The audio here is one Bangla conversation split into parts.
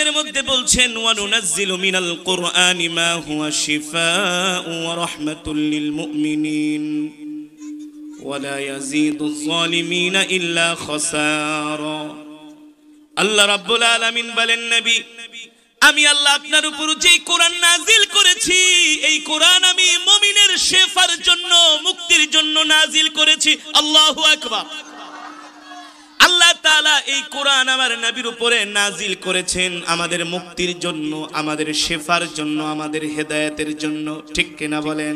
কারিমের মধ্যে বলছেন ওয়া নুনাজ্জিলু মিনাল কুরআনি মা হুয়া শিফাউ ওয়া রাহমাতুল লিল মুমিনিন ওয়া লা ইয়াজিদুয যালিমিনা ইল্লা খাসারা। আল্লাহ রাব্বুল আলামিন বলেন, নবী আমি আল্লাহ আপনার উপর যেই কোরআন নাজিল করেছি, এই কোরআন আমি মুমিনের শেফার জন্য, মুক্তির জন্য নাজিল করেছি। আল্লাহু আকবার। আল্লাহ তাআলা এই কোরআন আমার নবীর উপরে নাজিল করেছেন আমাদের মুক্তির জন্য, আমাদের শেফার জন্য, আমাদের হেদায়েতের জন্য। ঠিক কিনা বলেন?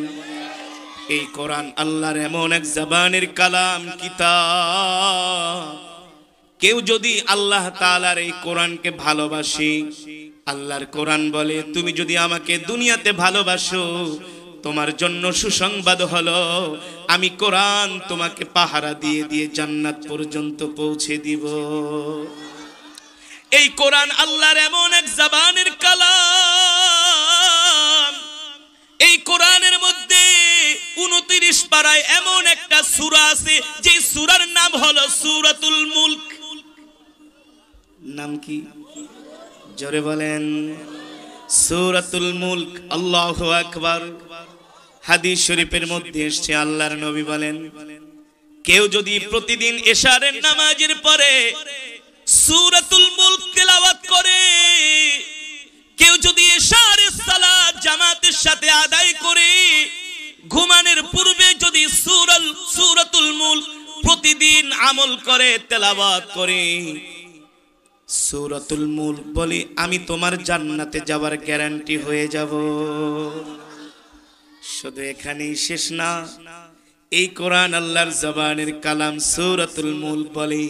এই কোরআন আল্লাহর এমন এক জবানের কালাম, কিতাব। কেউ যদি আল্লাহ তাআলার এই কোরআনকে ভালোবাসে, আল্লাহর কোরআন বলে তুমি যদি আমাকে দুনিয়াতে ভালোবাসো, তোমার জন্য সুসংবাদ হলো আমি কোরআন তোমাকে পাহারা দিয়ে দিয়ে জান্নাত পর্যন্ত পৌঁছে দিব। এই কোরআন আল্লাহর এমন এক জবানের কালাম। এই কোরআনের মধ্যে 29 পারায় এমন একটা সূরা আছে যে সূরার নাম হলো সূরাতুল মুলক। নাম কি? জোরে বলেন, সূরাতুল মুলক। আল্লাহু আকবার। হাদিস শরীফের মধ্যে এসেছে আল্লাহর নবী বলেন, কেউ যদি প্রতিদিন এশারের নামাজের পরে সূরাতুল মুলক তেলাওয়াত করে, কেউ যদি এশারের সালাত জামাতের সাথে আদায় করে, ঘুমানোর পূর্বে যদি সূরাতুল মুলক প্রতিদিন আমল করে, তেলাওয়াত করে, সূরাতুল মুলক বলি আমি তোমার জান্নাতে যাওয়ার গ্যারান্টি হয়ে যাব। শুধু এখানেই শেষ না, এই কোরআন আল্লাহর জবানের কালাম সূরাতুল মুলক বলে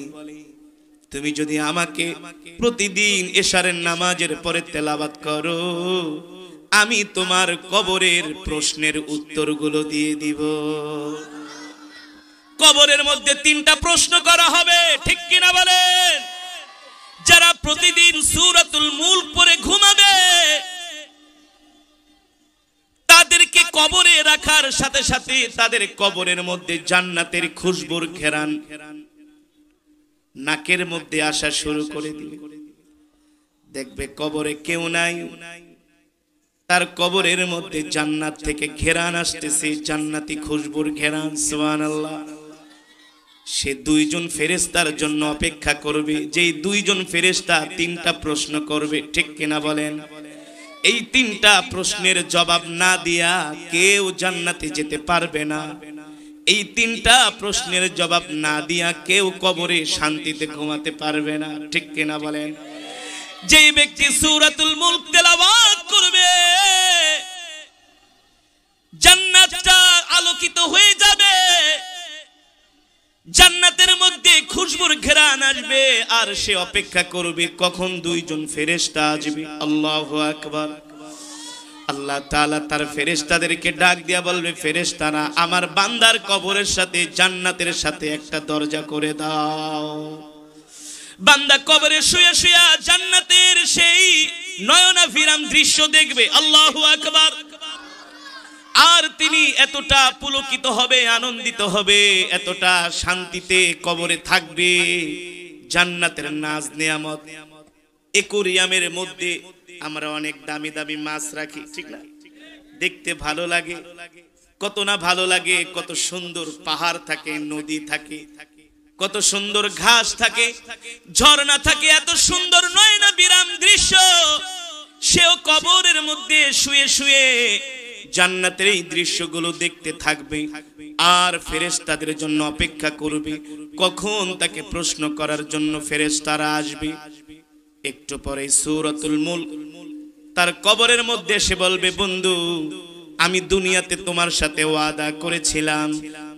তুমি যদি আমাকে প্রতিদিন এশারের নামাজের পরে তেলাওয়াত করো, আমি তোমার কবরের প্রশ্নের উত্তরগুলো দিয়ে দিব। কবরের মধ্যে 3টা প্রশ্ন করা হবে। ঠিক কিনা বলেন? যারা প্রতিদিন সূরাতুল মুলক পড়ে ঘুমাবে, তাদেরকে কবরে রাখার সাথে সাথে তাদের কবরের মধ্যে জান্নাতের খুশবুর ঘেরান নাকের মধ্যে আসা শুরু করে দিবে। দেখবে কবরে কেউ নাই, তার কবরের মধ্যে জান্নাত থেকে ঘেরান আসতেছে, জান্নাতি খুশবুর ঘেরান। সুবহানাল্লাহ। সে 2 জন ফেরেশতার জন্য অপেক্ষা করবে, যেই 2 জন ফেরেশতা 3টা প্রশ্ন করবে। ঠিক কিনা বলেন? এই 3টা প্রশ্নের জবাব না দিয়া কেউ জান্নাতে যেতে পারবে না। এই 3টা প্রশ্নের জবাব না দিয়া কেউ কবরে শান্তিতে ঘুমাতে পারবে না। ঠিক কিনা বলেন? যেই ব্যক্তি সূরাতুল মুলক তেলাওয়াত করবে, জান্নাতটা আলোকিত হয়ে যাবে, জান্নাতের মধ্যে খুশবুর ঘেরান আসবে, আর সে অপেক্ষা করবে কখন 2 জন ফেরেশতা আসবে। আল্লাহু আকবার। আল্লাহ তাআলা তার ফেরেশতাদেরকে ডাক দিয়া বলবে, ফেরেশতারা আমার বান্দার কবরের সাথে জান্নাতের সাথে একটা দরজা করে দাও। বান্দা কবরে শুয়ে শুয়ে জান্নাতের সেই নয়নাভিরাম দৃশ্য দেখবে। আল্লাহু আকবার। আর তিনি এতটা পুলকিত হবে, আনন্দিত হবে, এতটা শান্তিতে কবরে থাকবে। জান্নাতের নাজ নিয়ামত। একুরিয়ামের মধ্যে আমরা অনেক দামি দামি মাছ রাখি, ঠিক না? দেখতে ভালো লাগে, কত না ভালো লাগে। কত সুন্দর পাহাড় থাকে, নদী থাকে, কত সুন্দর ঘাস থাকে, ঝর্ণা থাকে, এত সুন্দর নয়নাভিরাম দৃশ্য। সেও কবরের মধ্যে শুয়ে শুয়ে জান্নাতের এই দৃশ্যগুলো দেখতে থাকবে, আর ফেরেশতাদের জন্য অপেক্ষা করবে কখন তাকে প্রশ্ন করার জন্য ফেরেশতারা আসবে। একটু পরে সূরাতুল মুলক তার কবরের মধ্যে এসে বলবে, বন্ধু আমি দুনিয়াতে তোমার সাথে ওয়াদা করেছিলাম,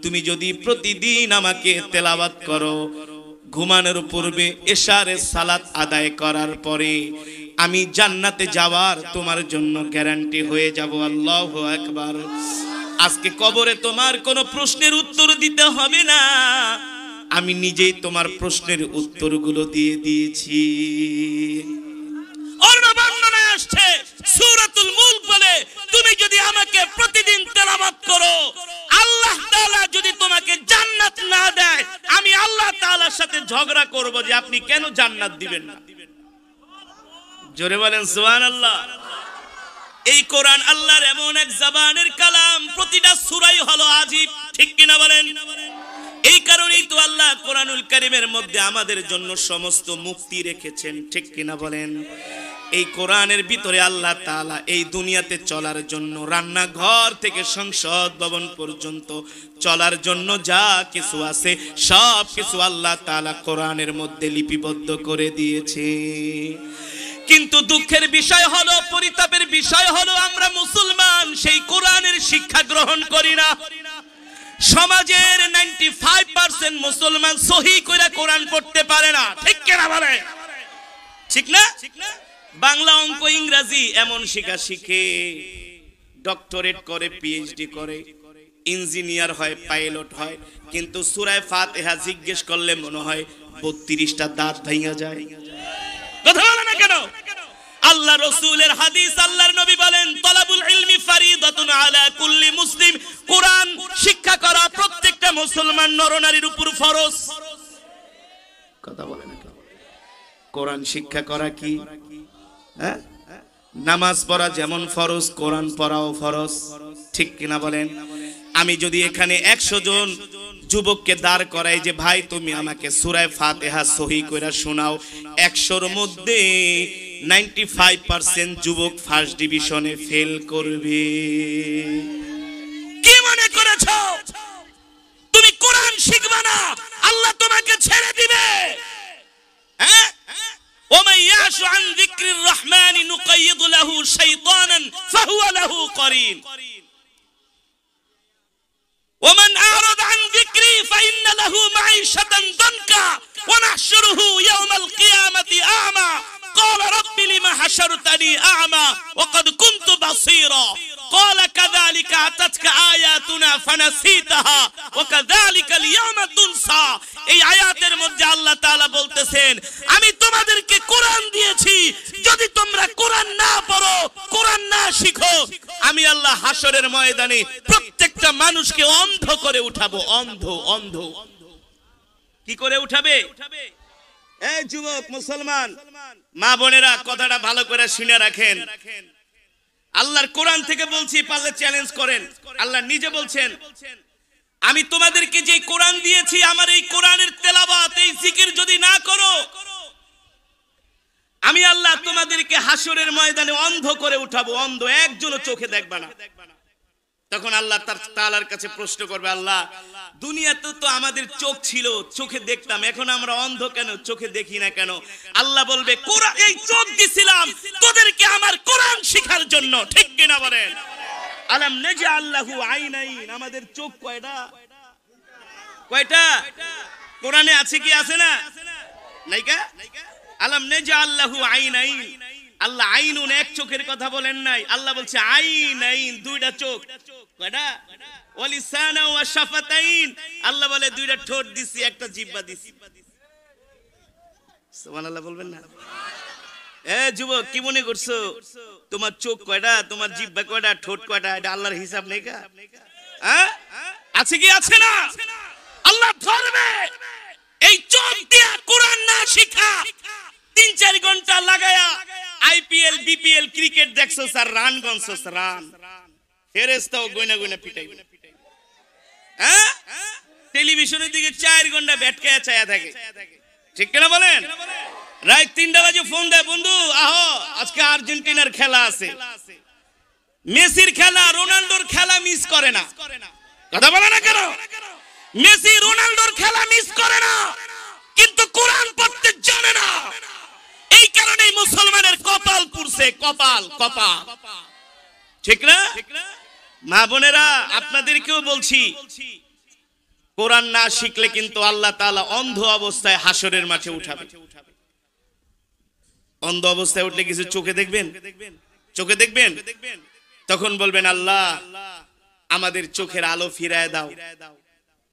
তুমি যদি প্রতিদিন আমাকে তেলাওয়াত করো, ঘুমানোর পূর্বে এশারের সালাত আদায় করার পরে আমি জান্নাতে যাওয়ার তোমার জন্য গ্যারান্টি হয়ে যাব। আল্লাহু আকবার। আজকে কবরে তোমার কোনো প্রশ্নের উত্তর দিতে হবে না, আমি নিজেই তোমার প্রশ্নের উত্তরগুলো দিয়ে দিয়েছি। বর্ণনায় আসছে সূরাতুল মুলক বলে তুমি যদি আমাকে প্রতিদিন তেলাওয়াত করো, আল্লাহ তাআলা যদি তোমাকে জান্নাত না দেয়, আমি আল্লাহ তাআলার সাথে ঝগড়া করব যে আপনি কেন জান্নাত দিবেন না। জোরে বলেন সুবহানাল্লাহ। এই কোরআন আল্লাহর এমন এক জবানের কালাম, প্রতিটা সূরাই হলো আজীব, ঠিক কিনা বলেন? এই কারণেই তো আল্লাহ কোরআনুল কারীমের মধ্যে আমাদের জন্য সমস্ত মুক্তি রেখেছেন, ঠিক কিনা বলেন? এই কোরআনের ভিতরে আল্লাহ তাআলা এই দুনিয়াতে চলার জন্য, রান্নাঘর থেকে সংসদ ভবন পর্যন্ত চলার জন্য যা কিছু আছে সব কিছু আল্লাহ তাআলা কোরআনের মধ্যে লিপিবদ্ধ করে দিয়েছে। কিন্তু দুঃখের বিষয় হলো, পরিতাপের বিষয় হলো, আমরা মুসলমান সেই কোরআনের শিক্ষা গ্রহণ করি না। সমাজের 95% মুসলমান সহি করে কোরআন পড়তে পারে না, ঠিক কিনা বলে? ঠিক না? বাংলা, অঙ্ক, ইংরেজি এমন শিখে ডক্টরেট করে, পিএইচডি করে, ইঞ্জিনিয়ার হয়, পাইলট হয়, কিন্তু সূরা ফাতিহা জিজ্ঞেস করলে মনে হয় 32টা দাঁত ভাঙা যায়। কথা বলে না কেন? আল্লাহ রাসূলের হাদিস, আল্লাহর নবী বলেন তলাবুল ইলমি ফারিদাতুন আলা কুল্লি মুসলিম, কোরআন শিক্ষা করা প্রত্যেকটা মুসলমান নরনারীর উপর ফরজ। কথা বলে না কেন? কোরআন শিক্ষা করা কি? হ্যাঁ, নামাজ পড়া যেমন ফরজ, কোরআন পড়াও ফরজ, ঠিক কিনা বলেন? আমি যদি এখানে 100 জন যুবককে দাঁড় করাই যে ভাই তুমি আমাকে সূরা ফাতিহা সহি কইরা শোনাও, 100-র মধ্যে 95% যুবক ফার্স্ট ডিভিশনে ফেল করবে। কি মনে করেছো তুমি কোরআন শিখবা না, আল্লাহ তোমাকে ছেড়ে দিবে? হ্যাঁ, ওমাই ইয়াশু আন যিকরির রহমানি নুকাইয়িদ লাহু শাইতানান ফাহুয়া লাহু করিন ومن أعرض عن ذكري فإن له معيشة ضنكا ونحشره يوم القيامة أعمى قال رب لما حشرتني أعمى وقد كنت بصيرا قال كذلك أتتك آياتنا فنسيتها وكذلك اليوم تنسى। এই আয়াতের মধ্যে আল্লাহ তাআলা বলতেছেন আমি তোমাদেরকে কোরআন দিয়েছি, যদি তোমরা কোরআন না পড়ো, কোরআন না শিখো, আমি আল্লাহ হাসরের ময়দানে প্রত্যেকটা মানুষকে অন্ধ করে উঠাবো। অন্ধ অন্ধ কি করে উঠাবে? এই যুবক মুসলমান মা বোনেরা, কথাটা ভালো করে শুনে রাখেন। আল্লাহর কোরআন থেকে বলছি, পারলে চ্যালেঞ্জ করেন। আল্লাহ নিজে বলছেন আমি তোমাদেরকে যে কোরআন দিয়েছি, আমার এই কোরআনের তেলাওয়াত, এই জিকির যদি না করো, আমি আল্লাহ তোমাদেরকে হাসরের ময়দানে অন্ধ করে উঠাবো। অন্ধ, একজনও চোখে দেখবে না। তখন আল্লাহ তাআলার কাছে প্রশ্ন করবে, আল্লাহ দুনিয়াতে তো আমাদের চোখ ছিল, চোখে দেখতাম, এখন আমরা অন্ধ কেন, চোখে দেখি না কেন? আল্লাহ বলবে কোরআন, এই চোখ দিছিলাম তোদেরকে আমার কোরআন শেখার জন্য, ঠিক কিনা বলেন? আলাম নাজআল লাহু আইনাইন, আমাদের চোখ কয়টা? কয়টা? কোরআনে আছে কি আছে না? নাইকা? আলাম নাজআল লাহু আইনাইন, আল্লাহ আইনুন এক চোখের কথা বলেন নাই, আল্লাহ বলছে আইনাইন, দুইটা চোখ। কয়টা? ওয়ালিসানা ওয়া শাফাতাইন, আল্লাহ বলে দুইটা ঠোঁট দিছি, একটা জিহ্বা দিছি। সুবহানাল্লাহ বলবেন না? এ যুবক, কি মনে করছো তোমার চোখ কয়টা, তোমার জিহ্বা কয়টা, ঠোঁট কয়টা? এটা আল্লাহর হিসাব নেই কা? হ্যাঁ, আছে কি আছে না? আল্লাহ ধরবে এই চোখ দিয়া কোরআন না শিখা, 3-4 ঘন্টা লাগায়া আইপিএল বিপিএল ক্রিকেট দেখছো স্যার, রান গনছো রান, ফেরেশতাও গয়না গয়না পিটাইবে। হ্যাঁ, টেলিভিশনের দিকে 4 ঘন্টা ব্যাটকে চায়া থাকে, ঠিক কিনা বলেন? রাত 3টা বাজে ফোন দেয়, বন্ধু আহো আজকে আর্জেন্টিনার খেলা আছে, মেসির খেলা, রোনাল্ডোর খেলা মিস করে না। কথা বলে না কেন? মেসি রোনাল্ডোর খেলা মিস করে না, কিন্তু কোরআন পড়তে জানে না। এই কারণেই মুসলমানের কপাল পুড়ছে, কপাল কপাল, ঠিক না? মা বোনেরা, আপনাদেরকেও বলছি, কোরআন না শিখলে কিন্তু আল্লাহ তাআলা অন্ধ অবস্থায় হাসরের মাঠে উঠাবে। অন্ধ অবস্থায় উঠলে কিছু চোখে দেখবেন? চোখে দেখবেন? তখন বলবেন আল্লাহ আমাদের চোখের আলো ফিরায় দাও।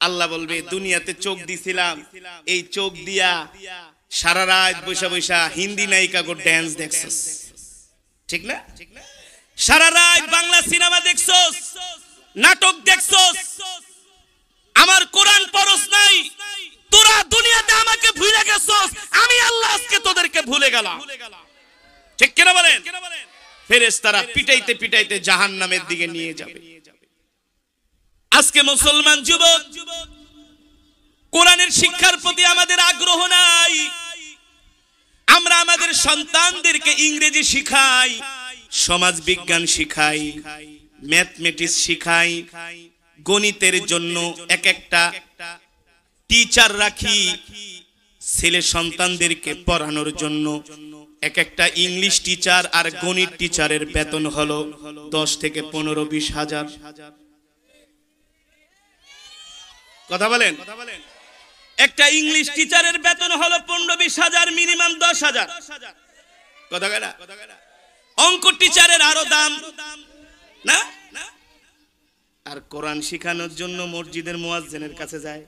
আল্লাহ বলবে দুনিয়াতে চোখ দিছিলাম, এই চোখ দিয়া সারা রাত বৈশা বৈশা হিন্দি নায়িকা গো ড্যান্স দেখছস, ঠিক না? সারা রাত বাংলা সিনেমা দেখছস, নাটক দেখছস, আমার কোরআন পড়স নাই, তোরা দুনিয়াতে আমাকে ভুলে গেছস, আমি আল্লাহ আজকে তোদেরকে ভুলে গেলাম। ঠিক কিনা বলেন? ফেরেশতারা পিটাইতে পিটাইতে জাহান্নামের দিকে নিয়ে যাবে। আজকে মুসলমান যুবক কোরআনের শিক্ষার প্রতি আমাদের আগ্রহ নাই। আমরা আমাদের সন্তানদেরকে ইংরেজি শিখাই, সমাজ বিজ্ঞান শিখাই, ম্যাথমেটিক্স শিখাই, গণিতের জন্য এক একটা টিচার রাখি, ছেলে সন্তানদেরকে পড়ানোর জন্য এক একটা ইংলিশ টিচার আর গণিত টিচারের বেতন হলো 10 থেকে 15-20 হাজার। কথা বলেন? একটা ইংলিশ টিচারের বেতন হলো 15-20 হাজার, মিনিমাম 10 হাজার। কথা কয় না? অঙ্ক টিচারের আরো দাম না? আর কোরআন শিখানোর জন্য মসজিদের মুয়াজ্জিনের কাছে যায়,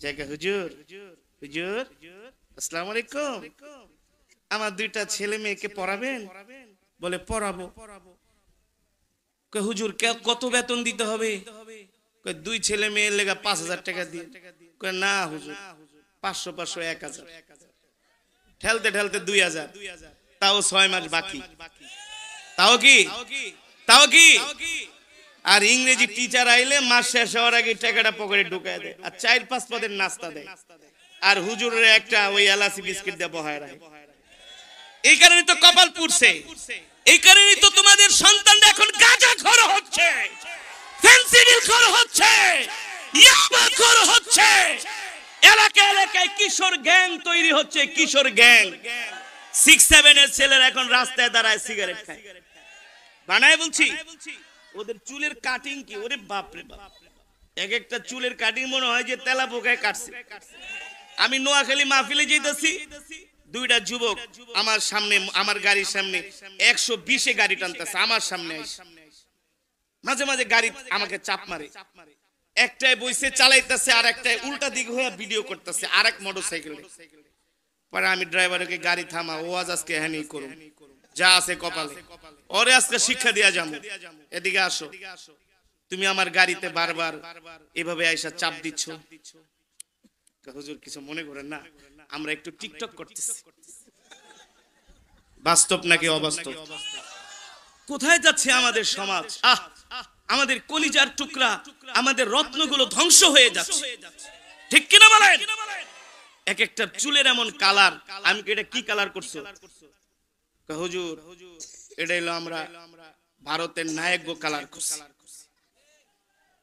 জায়গা হুজুর হুজুর আসসালামু আলাইকুম, আমার 2টা ছেলে মেয়েকে পড়াবেন? বলে পড়াবো। কয় হুজুর কত বেতন দিতে হবে? কয় 2 ছেলে মেয়ের লেগা 5000 টাকা দিয়ে। কয় না হুজুর 500 500 1000, ঠেলতে ঠেলতে 2000, তাও 6 মাস বাকি। তাও কি আর ইংরেজি টিচার আইলে মাস শেষ হওয়ার আগে টাকাটা পকেটে ঢুকায় দেয় আর 4-5 পদের নাস্তা দেয়, আর হুজুরের একটা ওই এলাচি বিস্কিট দিয়ে বহায় রাখে। এই কারণে তো কপাল পুড়ছে, এই কারণে তো তোমাদের সন্তানরা এখন গাঁজাখোর হচ্ছে, ফেন্সিডিল হচ্ছে, ইয়াবাখোর হচ্ছে, এলাকায় এলাকায় কিশোর গ্যাং তৈরি হচ্ছে, কিশোর গ্যাং। 6-7 এর ছেলেরা এখন রাস্তায় দাঁড়ায় সিগারেট খায়। বানায় বলছি, ওদের চুলের কাটিং কি, ওরে বাপ রে বাপ, এক একটা চুলের কাটিং মনে হয় যে তেলা পোকায় কাটছে। আমি নোয়াখালী মাহফিলে যাইতেছি, 2টা যুবক আমার সামনে, আমার গাড়ির সামনে 120-এ গাড়ি টানতেছে আমার সামনে এসে। মাঝে মাঝে গাড়ি আমাকে চাপ মারে, একটাই বইসে চালাইতেছে আর একটাই উল্টা দিক হয়ে ভিডিও করতেছে আরেক মোটরসাইকেল। পরে আমি ড্রাইভারকে গাড়ি থামা, ও আজকে হ্যানি করুন, যা আছে কপালে, ওরে আজকে শিক্ষা দিয়া যাবো, এদিকে আসো, তুমি আমার গাড়িতে বারবার এভাবে আইসা চাপ দিচ্ছ। হুজুর কিছু মনে করেন না, আমরা একটু টিকটক করতেছি। বাস্তব নাকি অবাস্তব? কোথায় যাচ্ছে আমাদের সমাজ? আমাদের কলিজার টুকরা, আমাদের রত্নগুলো ধ্বংস হয়ে যাচ্ছে, ঠিক কিনা বলেন? এক একটা চুলের এমন কালার, আমি এটা কি কালার করছো? হুজুর এটা হলো আমরা ভারতের নায়ক গো কালার করছি।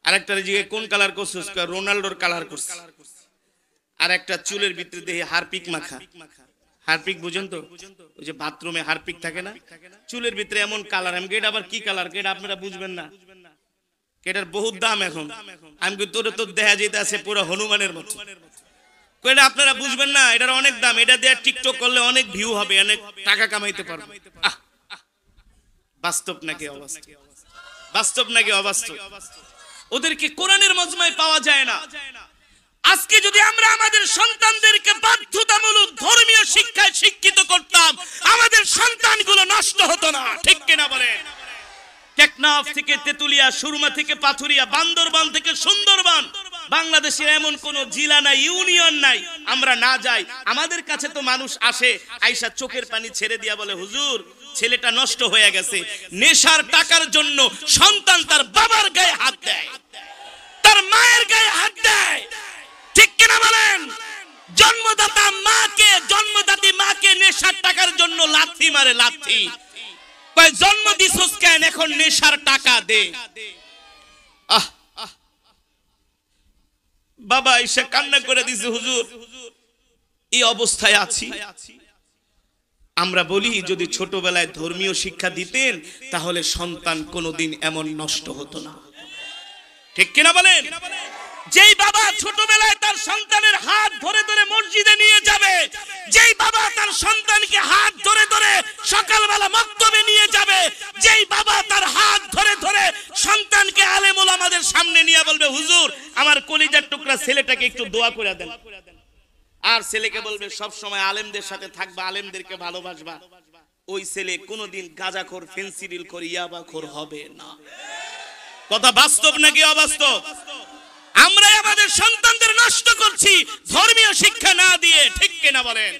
আরেকটা জিগে কোন কালার করছো? রোনাল্ডোর কালার করছি। আর একটা চুলের ভিতরে দেখি হারপিক মাখা। হারপিক বুঝেন তো? ওই যে বাথরুমে হারপিক থাকে না, চুলের ভিতরে এমন কালার। আমি এটা আবার কি কালার, এটা আপনারা বুঝবেন না, এটার বহুত দাম এখন। আমি তোরে তো দেখা যেতে আছে পুরো হনুমানের মতো, এটা আপনারা বুঝবেন না, এটার অনেক দাম, এটা দিয়ে টিকটক করলে অনেক ভিউ হবে, অনেক টাকা কামাইতে পারবে। বাস্তব নাকি অবাস্তব? বাস্তব নাকি অবাস্তব? ওদেরকে কোরআনের মজমায় পাওয়া যায় না। আজকে যদি আমরা আমাদের সন্তানদেরকে বাধ্যতামূলক ধর্মীয় শিক্ষায় শিক্ষিত করতাম, আমাদের সন্তানগুলো নষ্ট হতো না, ঠিক কিনা বলেন? টেকনাফ থেকে তেতুলিয়া, সুরমা থেকে পাথুরিয়া, বান্দরবান থেকে সুন্দরবন, বাংলাদেশের এমন কোন জেলা নাই, ইউনিয়ন নাই আমরা না যাই। আমাদের কাছে তো মানুষ আসে, আইসা চোখের পানি ছেড়ে দিয়া বলে হুজুর ছেলেটা নষ্ট হয়ে গেছে। নেশার টাকার জন্য সন্তান তার বাবার গায়ে হাত দেয়, তার মায়ের গায়ে হাত দেয়, ঠিক কিনা বলেন? জন্মদাতা মাকে, জন্মদাতি মাকে নেশার টাকার জন্য লাথি মারে, লাথি। কয় জন্ম দিছস কেন, এখন নেশার টাকা দে। বাবা এসে কান্না করে দিছে, হুজুর এই অবস্থায় আছি। আমরা বলি যদি ছোটবেলায় ধর্মীয় শিক্ষা দিতেন তাহলে সন্তান কোনোদিন এমন নষ্ট হতো না, ঠিক কিনা বলেন? যেই বাবা ছোটবেলায় তার সন্তানের হাত ধরে ধরে মসজিদে নিয়ে যাবে, যেই বাবা তার সন্তানকে হাত ধরে ধরে সকালবেলা মক্তবে নিয়ে যাবে, যেই বাবা তার হাত ধরে ধরে সন্তানকে আলেম ওলামাদের সামনে নিয়ে বলবে হুজুর আমার কলিজার টুকরা ছেলেটাকে একটু দোয়া করে দেন, আর ছেলেকে বলবে সব সময় আলেমদের সাথে থাকবা, আলেমদেরকে ভালোবাসবা, ওই ছেলে কোনোদিন গাঁজাখোর, ফেন্সিডিলখোর, ইয়াবাখোর হবে না। কথা বাস্তব নাকি অবাস্তব? আমরা আমাদের সন্তানদের নষ্ট করছি ধর্মীয় শিক্ষা না দিয়ে, ঠিক কিনা বলেন?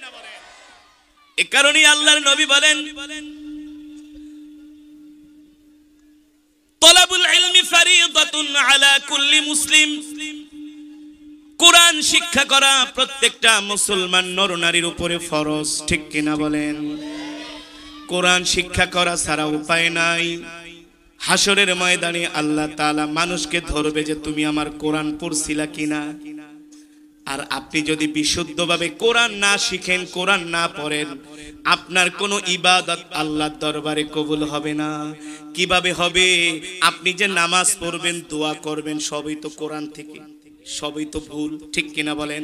এ কারণে আল্লাহর নবী বলেন তলাবুল ইলমি ফারিদাতুন আলা কুল্লি মুসলিম, কোরআন শিক্ষা করা প্রত্যেকটা মুসলমান নরনারীর উপরে ফরজ। ঠিক কিনা বলেন? কোরআন শিক্ষা করা ছাড়া উপায় নাই। হাসরের ময়দানে আল্লাহ তাআলা মানুষকে ধরবে যে তুমি আমার কোরআন পড়ছিলা কিনা। আর আপনি যদি বিশুদ্ধভাবে কোরআন না শিখেন, কোরআন না পড়েন, আপনার কোনো ইবাদত আল্লাহর দরবারে কবুল হবে না। কিভাবে হবে? আপনি যে নামাজ পড়বেন, দোয়া করবেন, সবই তো কোরআন থেকে, সবই তো ভুল। ঠিক কিনা বলেন?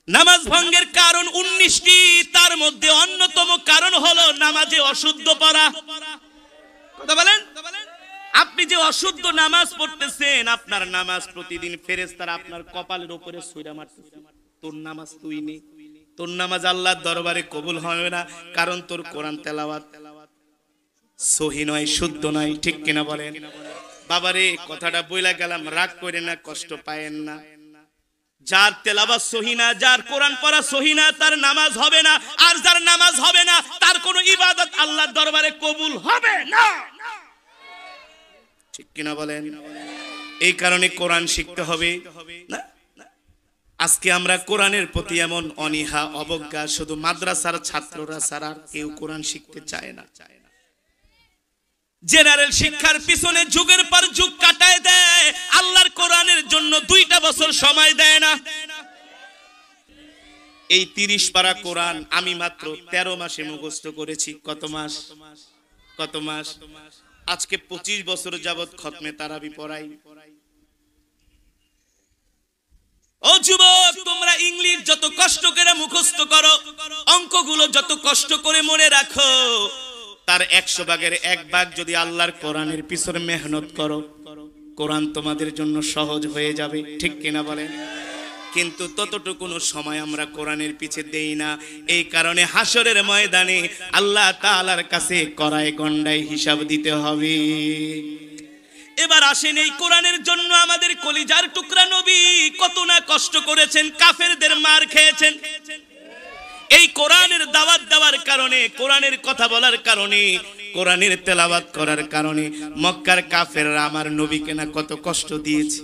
নামাজ ভঙ্গের কারণ 19টি, তার মধ্যে অন্যতম কারণ হলো নামাজে অশুদ্ধ পড়া। কথা বলেন? আপনি যে অশুদ্ধ নামাজ পড়তেছেন, আপনার নামাজ প্রতিদিন ফেরেশতারা আপনার কপালের উপরে ছুঁড়া মারতেছে, তোর নামাজ তুই নে। তোর নামাজ আল্লাহর দরবারে কবুল হবে না, কারণ তোর কোরআন তেলাওয়াত সহি নয়, শুদ্ধ নয়। ঠিক কিনা বলেন? বাবারে কথাটা বইলা গেলাম, রাগ করে না, কষ্ট পায়েন না। যার তেলাওয়াত সহি না, যার কোরআন পড়া সহি না, তার নামাজ হবে না। আর যার নামাজ হবে না, তার কোনো ইবাদত আল্লাহর দরবারে কবুল হবে না। ঠিক কিনা বলেন? এই কারণে কোরআন শিখতে হবে না। আজকে আমরা কোরআনের প্রতি এমন অনীহা, অবজ্ঞা, শুধু মাদ্রাসার ছাত্ররা ছাড়া কেউ কোরআন শিখতে চায় না। জেনারেল শিক্ষার পিছনে যুগের পর যুগ কাটায় দেয়, আল্লাহর কোরআনের জন্য 2টা বছর সময় দেয় না। এই 30 পারা কোরআন আমি মাত্র 13 মাসে মুখস্থ করেছি। কত মাস? কত মাস? আজকে 25 বছর যাবত খতমে তারাবি পড়াই। ও যুবক, তোমরা ইংলিশ যত কষ্ট করে মুখস্থ করো, অঙ্কগুলো যত কষ্ট করে মনে রাখো, তার 100 ভাগের 1 ভাগ যদি আল্লাহর কোরআনের পিছনে মেহনত করো, কোরআন তোমাদের জন্য সহজ হয়ে যাবে। ঠিক কিনা বলেন? কিন্তু ততটুকু সময় আমরা কোরআনের পিছে দেই না। এই কারণে হাসরের ময়দানে আল্লাহ তাআলার কাছে কড়ায় গন্ডায় হিসাব দিতে হবে। এবার আসেন, এই কোরআনের জন্য আমাদের কলিজার টুকরা নবী কত না কষ্ট করেছেন, কাফেরদের মার খেয়েছেন। এই কোরআনের দাওয়াত দেওয়ার কারণে, কোরআনের কথা বলার কারণে, কোরআনের তেলাওয়াত করার কারণে মক্কার কাফেররা আমার নবীকে না কত কষ্ট দিয়েছে।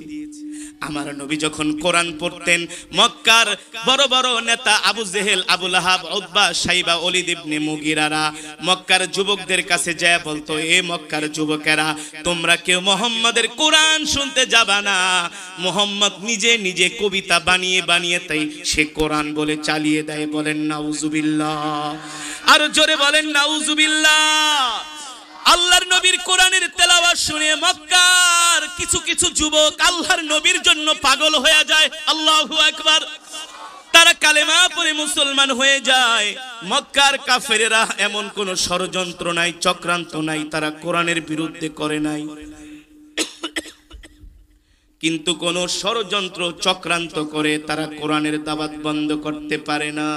আমার নবী যখন কোরআন পড়তেন, মক্কার বড় বড় নেতা আবু জেহেল, আবু লাহাব, উতবা, শাইবা, ওলীদ ইবনে মুগীরারা মক্কার যুবকদের কাছে যায় বলতো, এ মক্কার যুবকেরা, তোমরা কেউ মুহাম্মাদের কোরআন শুনতে যাবা না। মুহাম্মদ নিজে নিজে কবিতা বানিয়ে বানিয়ে তাই সে কোরআন বলে চালিয়ে দেয়। বলেন নাউজুবিল্লাহ। আর জোরে বলেন নাউজুবিল্লাহ। আল্লাহর নবীর কোরআনের তেলাওয়াত শুনে মক্কার কিছু কিছু যুবক আল্লাহর নবীর জন্য পাগল হয়ে যায়। আল্লাহু আকবার। তারা কালেমা পড়ে মুসলমান হয়ে যায়। মক্কার কাফেরেরা এমন কোন ষড়যন্ত্র নাই, চক্রান্ত নাই, তারা কোরআনের বিরুদ্ধে করে নাই। কিন্তু কোন ষড়যন্ত্র চক্রান্ত করে তারা কোরআনের দাওয়াত বন্ধ করতে পারে না।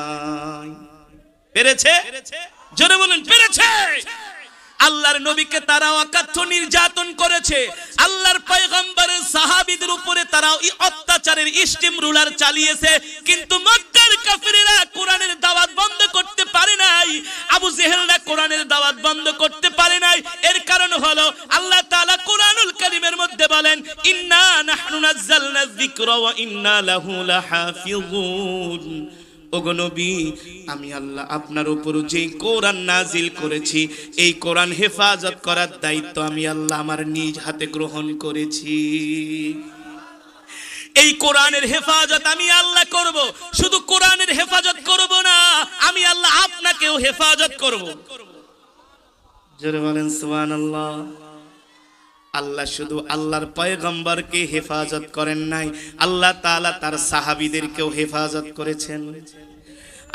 পেরেছে? জোরে বলেন পেরেছে। আল্লাহর নবীকে তারা অকাথ্য নির্যাতন করেছে। আল্লাহর পয়গম্বরের সাহাবীদের উপরে তারা অত্যাচারের স্টিম রুলার চালিয়েছে। কিন্তু মক্কার কাফিররা কোরআনের দাওয়াত বন্ধ করতে পারে নাই। আবু জেহেলরা কোরআনের দাওয়াত বন্ধ করতে পারে নাই। এর কারণ হলো আল্লাহ তাআলা কোরআনুল কারীমের মধ্যে বলেন, ইন্না নাহনু নাযালনা যিকরা ওয়া ইন্না লাহু লাহাফিজুন। ওগো নবী, আমি আল্লাহ আপনার উপর যে কোরআন নাজিল করেছি, এই কোরআন হেফাজত করার দায়িত্ব আমি আল্লাহ আমার নিজ হাতে গ্রহণ করেছি। এই কোরআনের হেফাজত আমি আল্লাহ করব। শুধু কোরআনের হেফাজত করব না, আমি আল্লাহ আপনাকেও হেফাজত করব। জোরে বলেন সুবহানাল্লাহ। আল্লাহ শুধু আল্লাহর পয়গম্বরকে হেফাজত করেন নাই, আল্লাহ তাআলা তার সাহাবীদেরকেও হেফাজত করেছেন।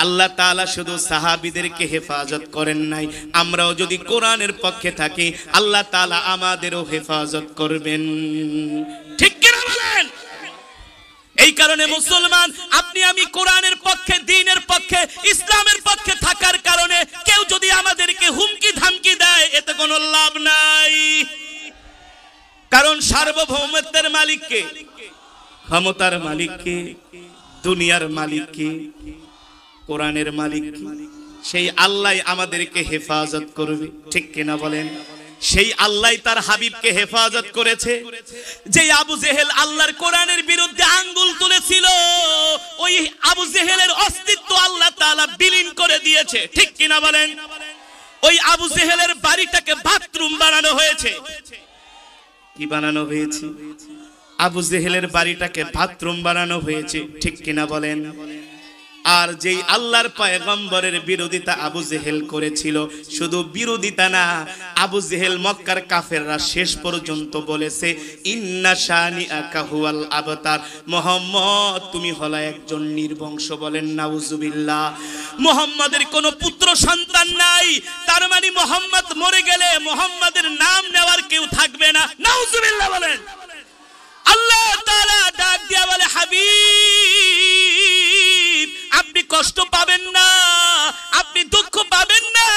আল্লাহ তাআলা শুধু সাহাবীদেরকে হেফাজত করেন নাই, আমরাও যদি কোরআনের পক্ষে থাকি আল্লাহ তাআলা আমাদেরও হেফাজত করবেন। ঠিক কি না বলেন? এই কারণে মুসলমান, আপনি আমি কোরআনের পক্ষে, দ্বীনের পক্ষে, ইসলামের পক্ষে থাকার কারণে কেউ যদি আমাদেরকে হুমকি ধামকি দেয়, এতে কোনো লাভ নাই। কারণ সার্বভৌমত্বের মালিককে, ক্ষমতার মালিককে, দুনিয়ার মালিককে, কোরআনের মালিক কি? সেই আল্লাহ আমাদেরকে হেফাজত করবে, ঠিক কিনা বলেন? সেই আল্লাহ তার হাবিবকে হেফাজত করেছে। যে আবু জেহেল আল্লাহর কোরআনের বিরুদ্ধে আঙ্গুল তুলেছিল, ওই আবু জেহেলের অস্তিত্ব আল্লাহ তাআলা বিলীন করে দিয়েছে, ঠিক কিনা বলেন? ওই আবু জেহেলের বাড়িটাকে বাথরুম বানানো হয়েছে। কি বানানো হয়েছে? আবু জেহেলের বাড়িটাকে বাথরুম বানানো হয়েছে, ঠিক কিনা বলেন? আর যেই আল্লাহর পয়গম্বরের বিরোধিতা আবু জেহেল করেছিল, শুধু বিরোধিতা না, আবু জেহেল মক্কার কাফেররা শেষ পর্যন্ত বলেছে ইন্না শানিআকা হুয়াল আবতার, মুহাম্মদ তুমি হলো একজন নির্বংশ। বলেন নাউজুবিল্লাহ। মুহাম্মাদের কোনো পুত্র সন্তান নাই, তার মানে মুহাম্মদ মরে গেলে মুহাম্মাদের নাম নেওয়ার কেউ থাকবে না। নাউজুবিল্লাহ বলেন। আল্লাহ তাআলা ডাক দিয়া বলে, হাবিব আপনি কষ্ট পাবেন না, আপনি দুঃখ পাবেন না।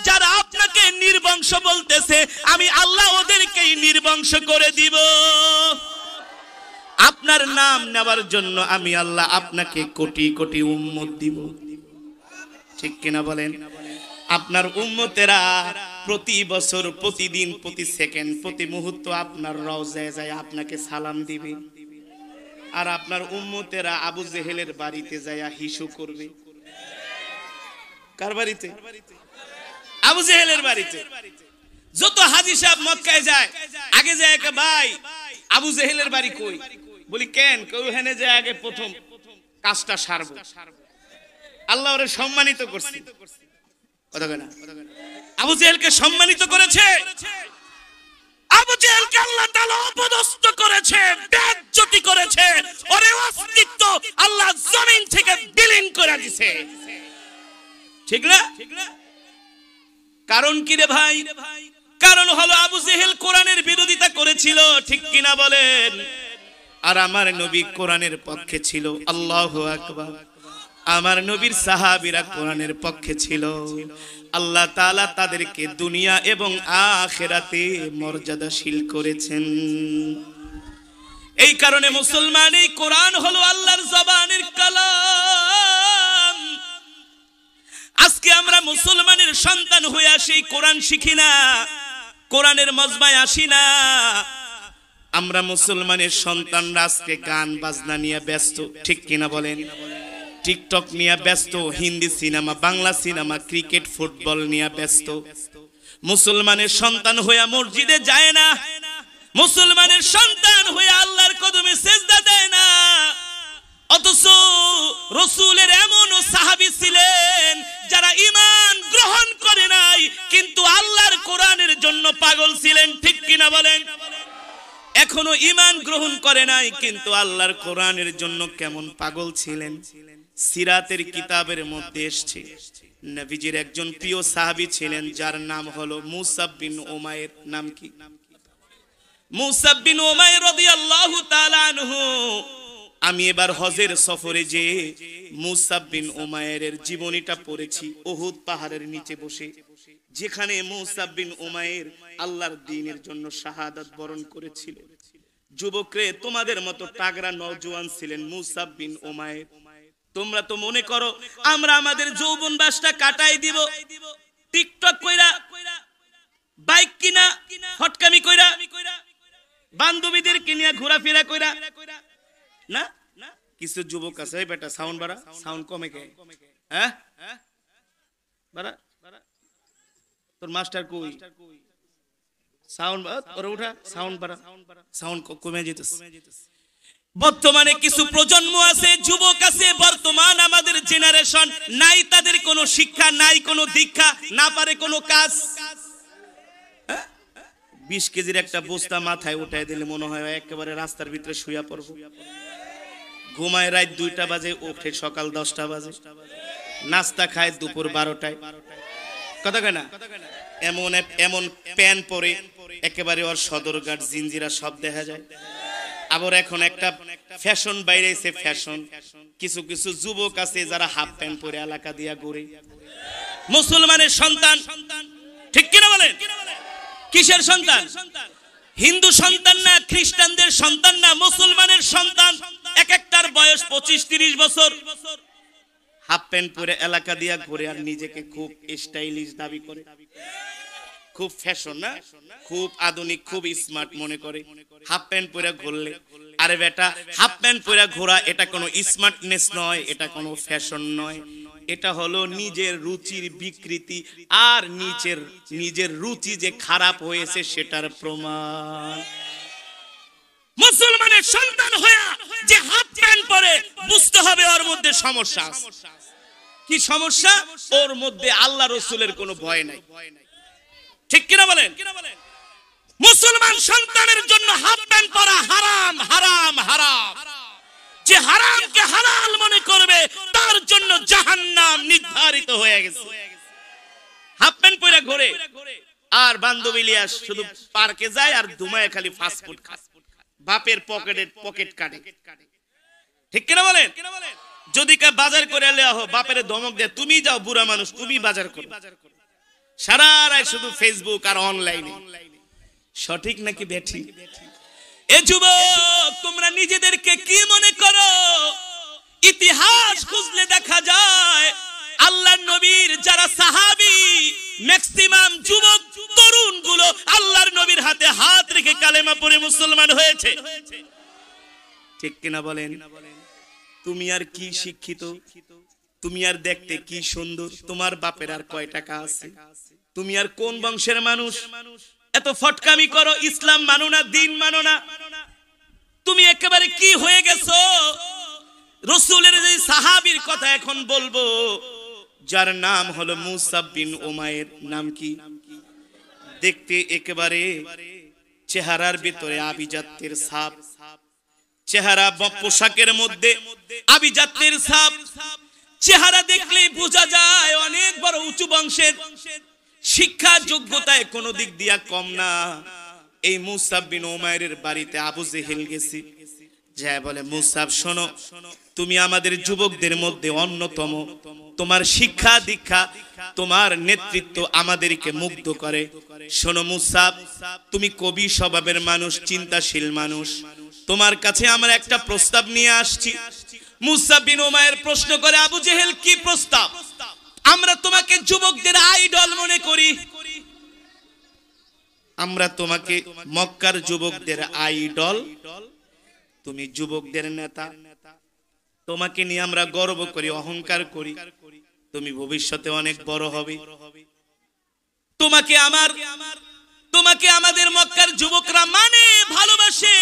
যারা আপনাকে নির্বংশ বলতেছে, আমি আল্লাহ ওদেরকেই নির্বংশ করে দিব। আপনার নাম নেওয়ার জন্য আমি আল্লাহ আপনাকে কোটি কোটি উম্মত দিব, ঠিক কিনা বলেন? আপনার উম্মতেরা প্রতি বছর, প্রতিদিন, প্রতি সেকেন্ড, প্রতি মুহূর্ত আপনার রওজায় যায় আপনাকে সালাম দিবে। আর আপনার উম্মতেরা আবু জেহেলের বাড়িতে যায় হিসু করবে। কার বাড়িতে? আবু জেহেলের বাড়িতে। যত হাজী সাহেব মক্কায় যায়, আগে যায় কে ভাই আবু জেহেলের বাড়ি কই? বলি কেন? কেউ হেনে যায় আগে প্রথম কাজটা সারবো। আল্লাহ ওরে সম্মানিত করছে, কথা কয় না? আবু জেহেলকে সম্মানিত করেছে, আবু জেহেলকে আল্লাহ তাআলা অপদস্থ করেছে, বেইজ্জতি করেছে, ওর অস্তিত্ব আল্লাহ জমিন থেকে বিলীন করে দিয়েছে, ঠিক না? কারণ কি রে ভাই? কারণ হলো আবু জেহেল কোরআনের বিরোধিতা করেছিল, ঠিক কিনা বলেন? আর আমার নবী কোরআনের পক্ষে ছিল। আল্লাহু আকবার। আমার নবীর সাহাবীরা কোরআনের পক্ষে ছিল। আল্লাহ তাআলা তাদেরকে দুনিয়া এবং আখিরাতে মর্যাদাশীল করেছেন। এই কারণে মুসলমান, এই কোরআন হলো আল্লাহর জবানের কালাম। আজকে আমরা মুসলমানের সন্তান হয়ে আসি, কোরআন শিখি না, কোরআনের মজমায় আসি না। আমরা মুসলমানের সন্তানরা আজকে গান বাজনা নিয়ে ব্যস্ত, ঠিক কিনা বলেন? টিকটক নিয়ে ব্যস্ত, Hindi cinema, Bangla cinema, cricket, football নিয়ে ব্যস্ত। মুসলমানের সন্তান হয়ে মসজিদে যায় না, মুসলমানের সন্তান হয়ে আল্লাহর কদমে সিজদা দেয় না। অথচ রাসূলের এমন সাহাবী ছিলেন যারা ঈমান গ্রহণ করে নাই, কিন্তু আল্লাহর কোরআনের জন্য পাগল ছিলেন, ঠিক কিনা বলেন? এখনো ঈমান গ্রহণ করে নাই, কিন্তু আল্লাহর কোরআনের জন্য কেমন পাগল ছিলেন। সিরাতের কিতাবের মধ্যে এসেছে নবীজির একজন প্রিয় সাহাবী ছিলেন, যার নাম হলো মুসাব বিন উমাইর। নাম কি? মুসাব বিন উমাইর রাদিয়াল্লাহু তাআলা আনহু। আমি এবার হজের সফরে যে মুসাব বিন উমাইরের জীবনীটা পড়েছি, উহুদ পাহাড়ের নিচে বসে, যেখানে মুসাব বিন উমাইর আল্লাহর দ্বীনের জন্য শাহাদাত বরণ করেছিল। যুবকরে, তোমাদের মতো তাগড়া নওজোয়ান ছিলেন মুসাব বিন উমাইর। তোমরা তো মনে করো আমরা আমাদের যৌবন বাসটা কাটাই দিব টিকটক কইরা, বাইক কিনা, ফটকামি কইরা, বান্ধবীদের কিনিয়া ঘোরাফেরা কইরা না? কিছু যুবক আছে, বেটা সাউন্ড বাড়া, সাউন্ড কমে কে? হ্যাঁ বাড়া, তোর মাস্টার কই? সাউন্ড ওরে উঠা, সাউন্ড বাড়া, সাউন্ড কমে যেতেছে। বর্তমানে কিছু প্রজন্ম আছে, যুবক আছে, বর্তমান আমাদের জেনারেশন নাই, তাদের কোনো শিক্ষা নাই, কোনো দীক্ষা, না পারে কোনো কাজ। 20 কেজির একটা বস্তা মাথায় উঠায় দিলে মনে হয় একেবারে রাস্তার ভিতরে শুয়া পড়বো। ঘুমায় রাত 2টা বাজে, ওঠে সকাল 10টা বাজে, নাস্তা খায় দুপুর 12টায়, কথা কয় না? এমন এমন প্যান্ট পরে একেবারে ওর সদরঘাট জিঞ্জিরা সব দেখা যায়। আবার এখন একটা ফ্যাশন বাইরেছে, ফ্যাশন। কিছু কিছু যুবক আছে যারা হাফ প্যান্ট পরে এলাকা দিয়া ঘুরে। মুসলমানের সন্তান, ঠিক কিনা বলেন? কিসের সন্তান? হিন্দু সন্তান না, খ্রিস্টানদের সন্তান না, মুসলমানের সন্তান। এক একটার বয়স 25-30 বছর। হাফ প্যান্ট পরে এলাকা দিয়া ঘুরে আর নিজেকে খুব স্টাইলিশ দাবি করে, খুব ফ্যাশন না, খুব আধুনিক, খুব স্মার্ট মনে করে হাফ প্যান্ট পরে ঘুরলে। আরে বেটা, হাফ প্যান্ট পরে ঘোরা এটা কোনো স্মার্টনেস নয়, এটা কোনো ফ্যাশন নয়, এটা হলো নিজের রুচির বিকৃতি, আর নিজের রুচি যে খারাপ হয়েছে সেটার প্রমাণ। মুসলমানের সন্তান হয়ে যে হাফ প্যান্ট পরে বুঝতে হবে ওর মধ্যে সমস্যা আছে। কি সমস্যা? ওর মধ্যে আল্লাহ রাসূলের কোনো ভয় নাই। ঠিক কিনা বলেন? মুসলমান সন্তানের জন্য হাফ প্যান্ট পরা হারাম, হারাম, হারাম। যে হারামকে হালাল মনে করবে তার জন্য জাহান্নাম নির্ধারিত হয়ে গেছে। হাফ প্যান্ট পরে ঘোরে আর বান্ধবী লিয়া শুধু পার্কে যায় আর ধুমায় খালি ফাস্ট ফুড খায়, বাপের পকেট কাটে। ঠিক কিনা বলেন? যদি কা বাজার করে লিয়া হো, বাপের ধমক দেয়, তুমি যাও বুড়া মানুষ, তুমি বাজার করো। সারা রাত শুধু ফেসবুক আর অনলাইনে। সঠিক নাকি বেঠিক? এ যুবক, তোমরা নিজেদেরকে কি মনে করো? ইতিহাস খুঁজলে দেখা যায় আল্লাহর নবীর যারা সাহাবী, ম্যাক্সিমাম যুবক তরুণ গুলো আল্লাহর নবীর হাতে হাত রেখে কালেমা পড়ে মুসলমান হয়েছে। ঠিক কিনা বলেন? তুমি আর কি শিক্ষিত, তুমি আর দেখতে কি সুন্দর, তোমার বাপের আর কয় টাকা আছে, তুমি আর কোন বংশের মানুষ? এত ফটকামি করো, ইসলাম মানো না, দিন মানো না, তুমি একেবারে কি হয়ে গেছো? রাসূলের যে সাহাবীর কথা এখন বলবো, যার নাম হলো মুসাব বিন উমাইর। নাম কি? দেখতে একেবারে চেহারার ভিতরে আভিজাত্যের ছাপ, চেহারা পোশাকের মধ্যে আভিজাত্যের ছাপ, চেহারা দেখলেই বোঝা যায় অনেক বড় উঁচু বংশের, শিক্ষা যোগ্যতায় কোনো দিক দিয়া কম না। এই মুসাব বিন উমাইরের বাড়িতে আবু জেহেল গেছে, যায় বলে, মুসাব শোনো, তুমি আমাদের যুবকদের মধ্যে অন্যতম, তোমার শিক্ষা দীক্ষা, তোমার নেতৃত্ব আমাদেরকে মুগ্ধ করে। শোনো মুসাব, তুমি কবি স্বভাবের মানুষ, চিন্তাশীল মানুষ, তোমার কাছে আমরা একটা প্রস্তাব নিয়ে আসছি। মুসাব বিন উমাইর প্রশ্ন করে, আবু জেহেল কি প্রস্তাব? আমরা তোমাকে যুবকদের আইডল মনে করি, আমরা তোমাকে মক্কার যুবকদের আইডল, তুমি যুবকদের নেতা, তোমাকে নিয়ে আমরা গর্ব করি, অহংকার করি, তুমি ভবিষ্যতে অনেক বড় হবে, তোমাকে আমাদের মক্কার যুবকরা মানে, ভালোবাসে,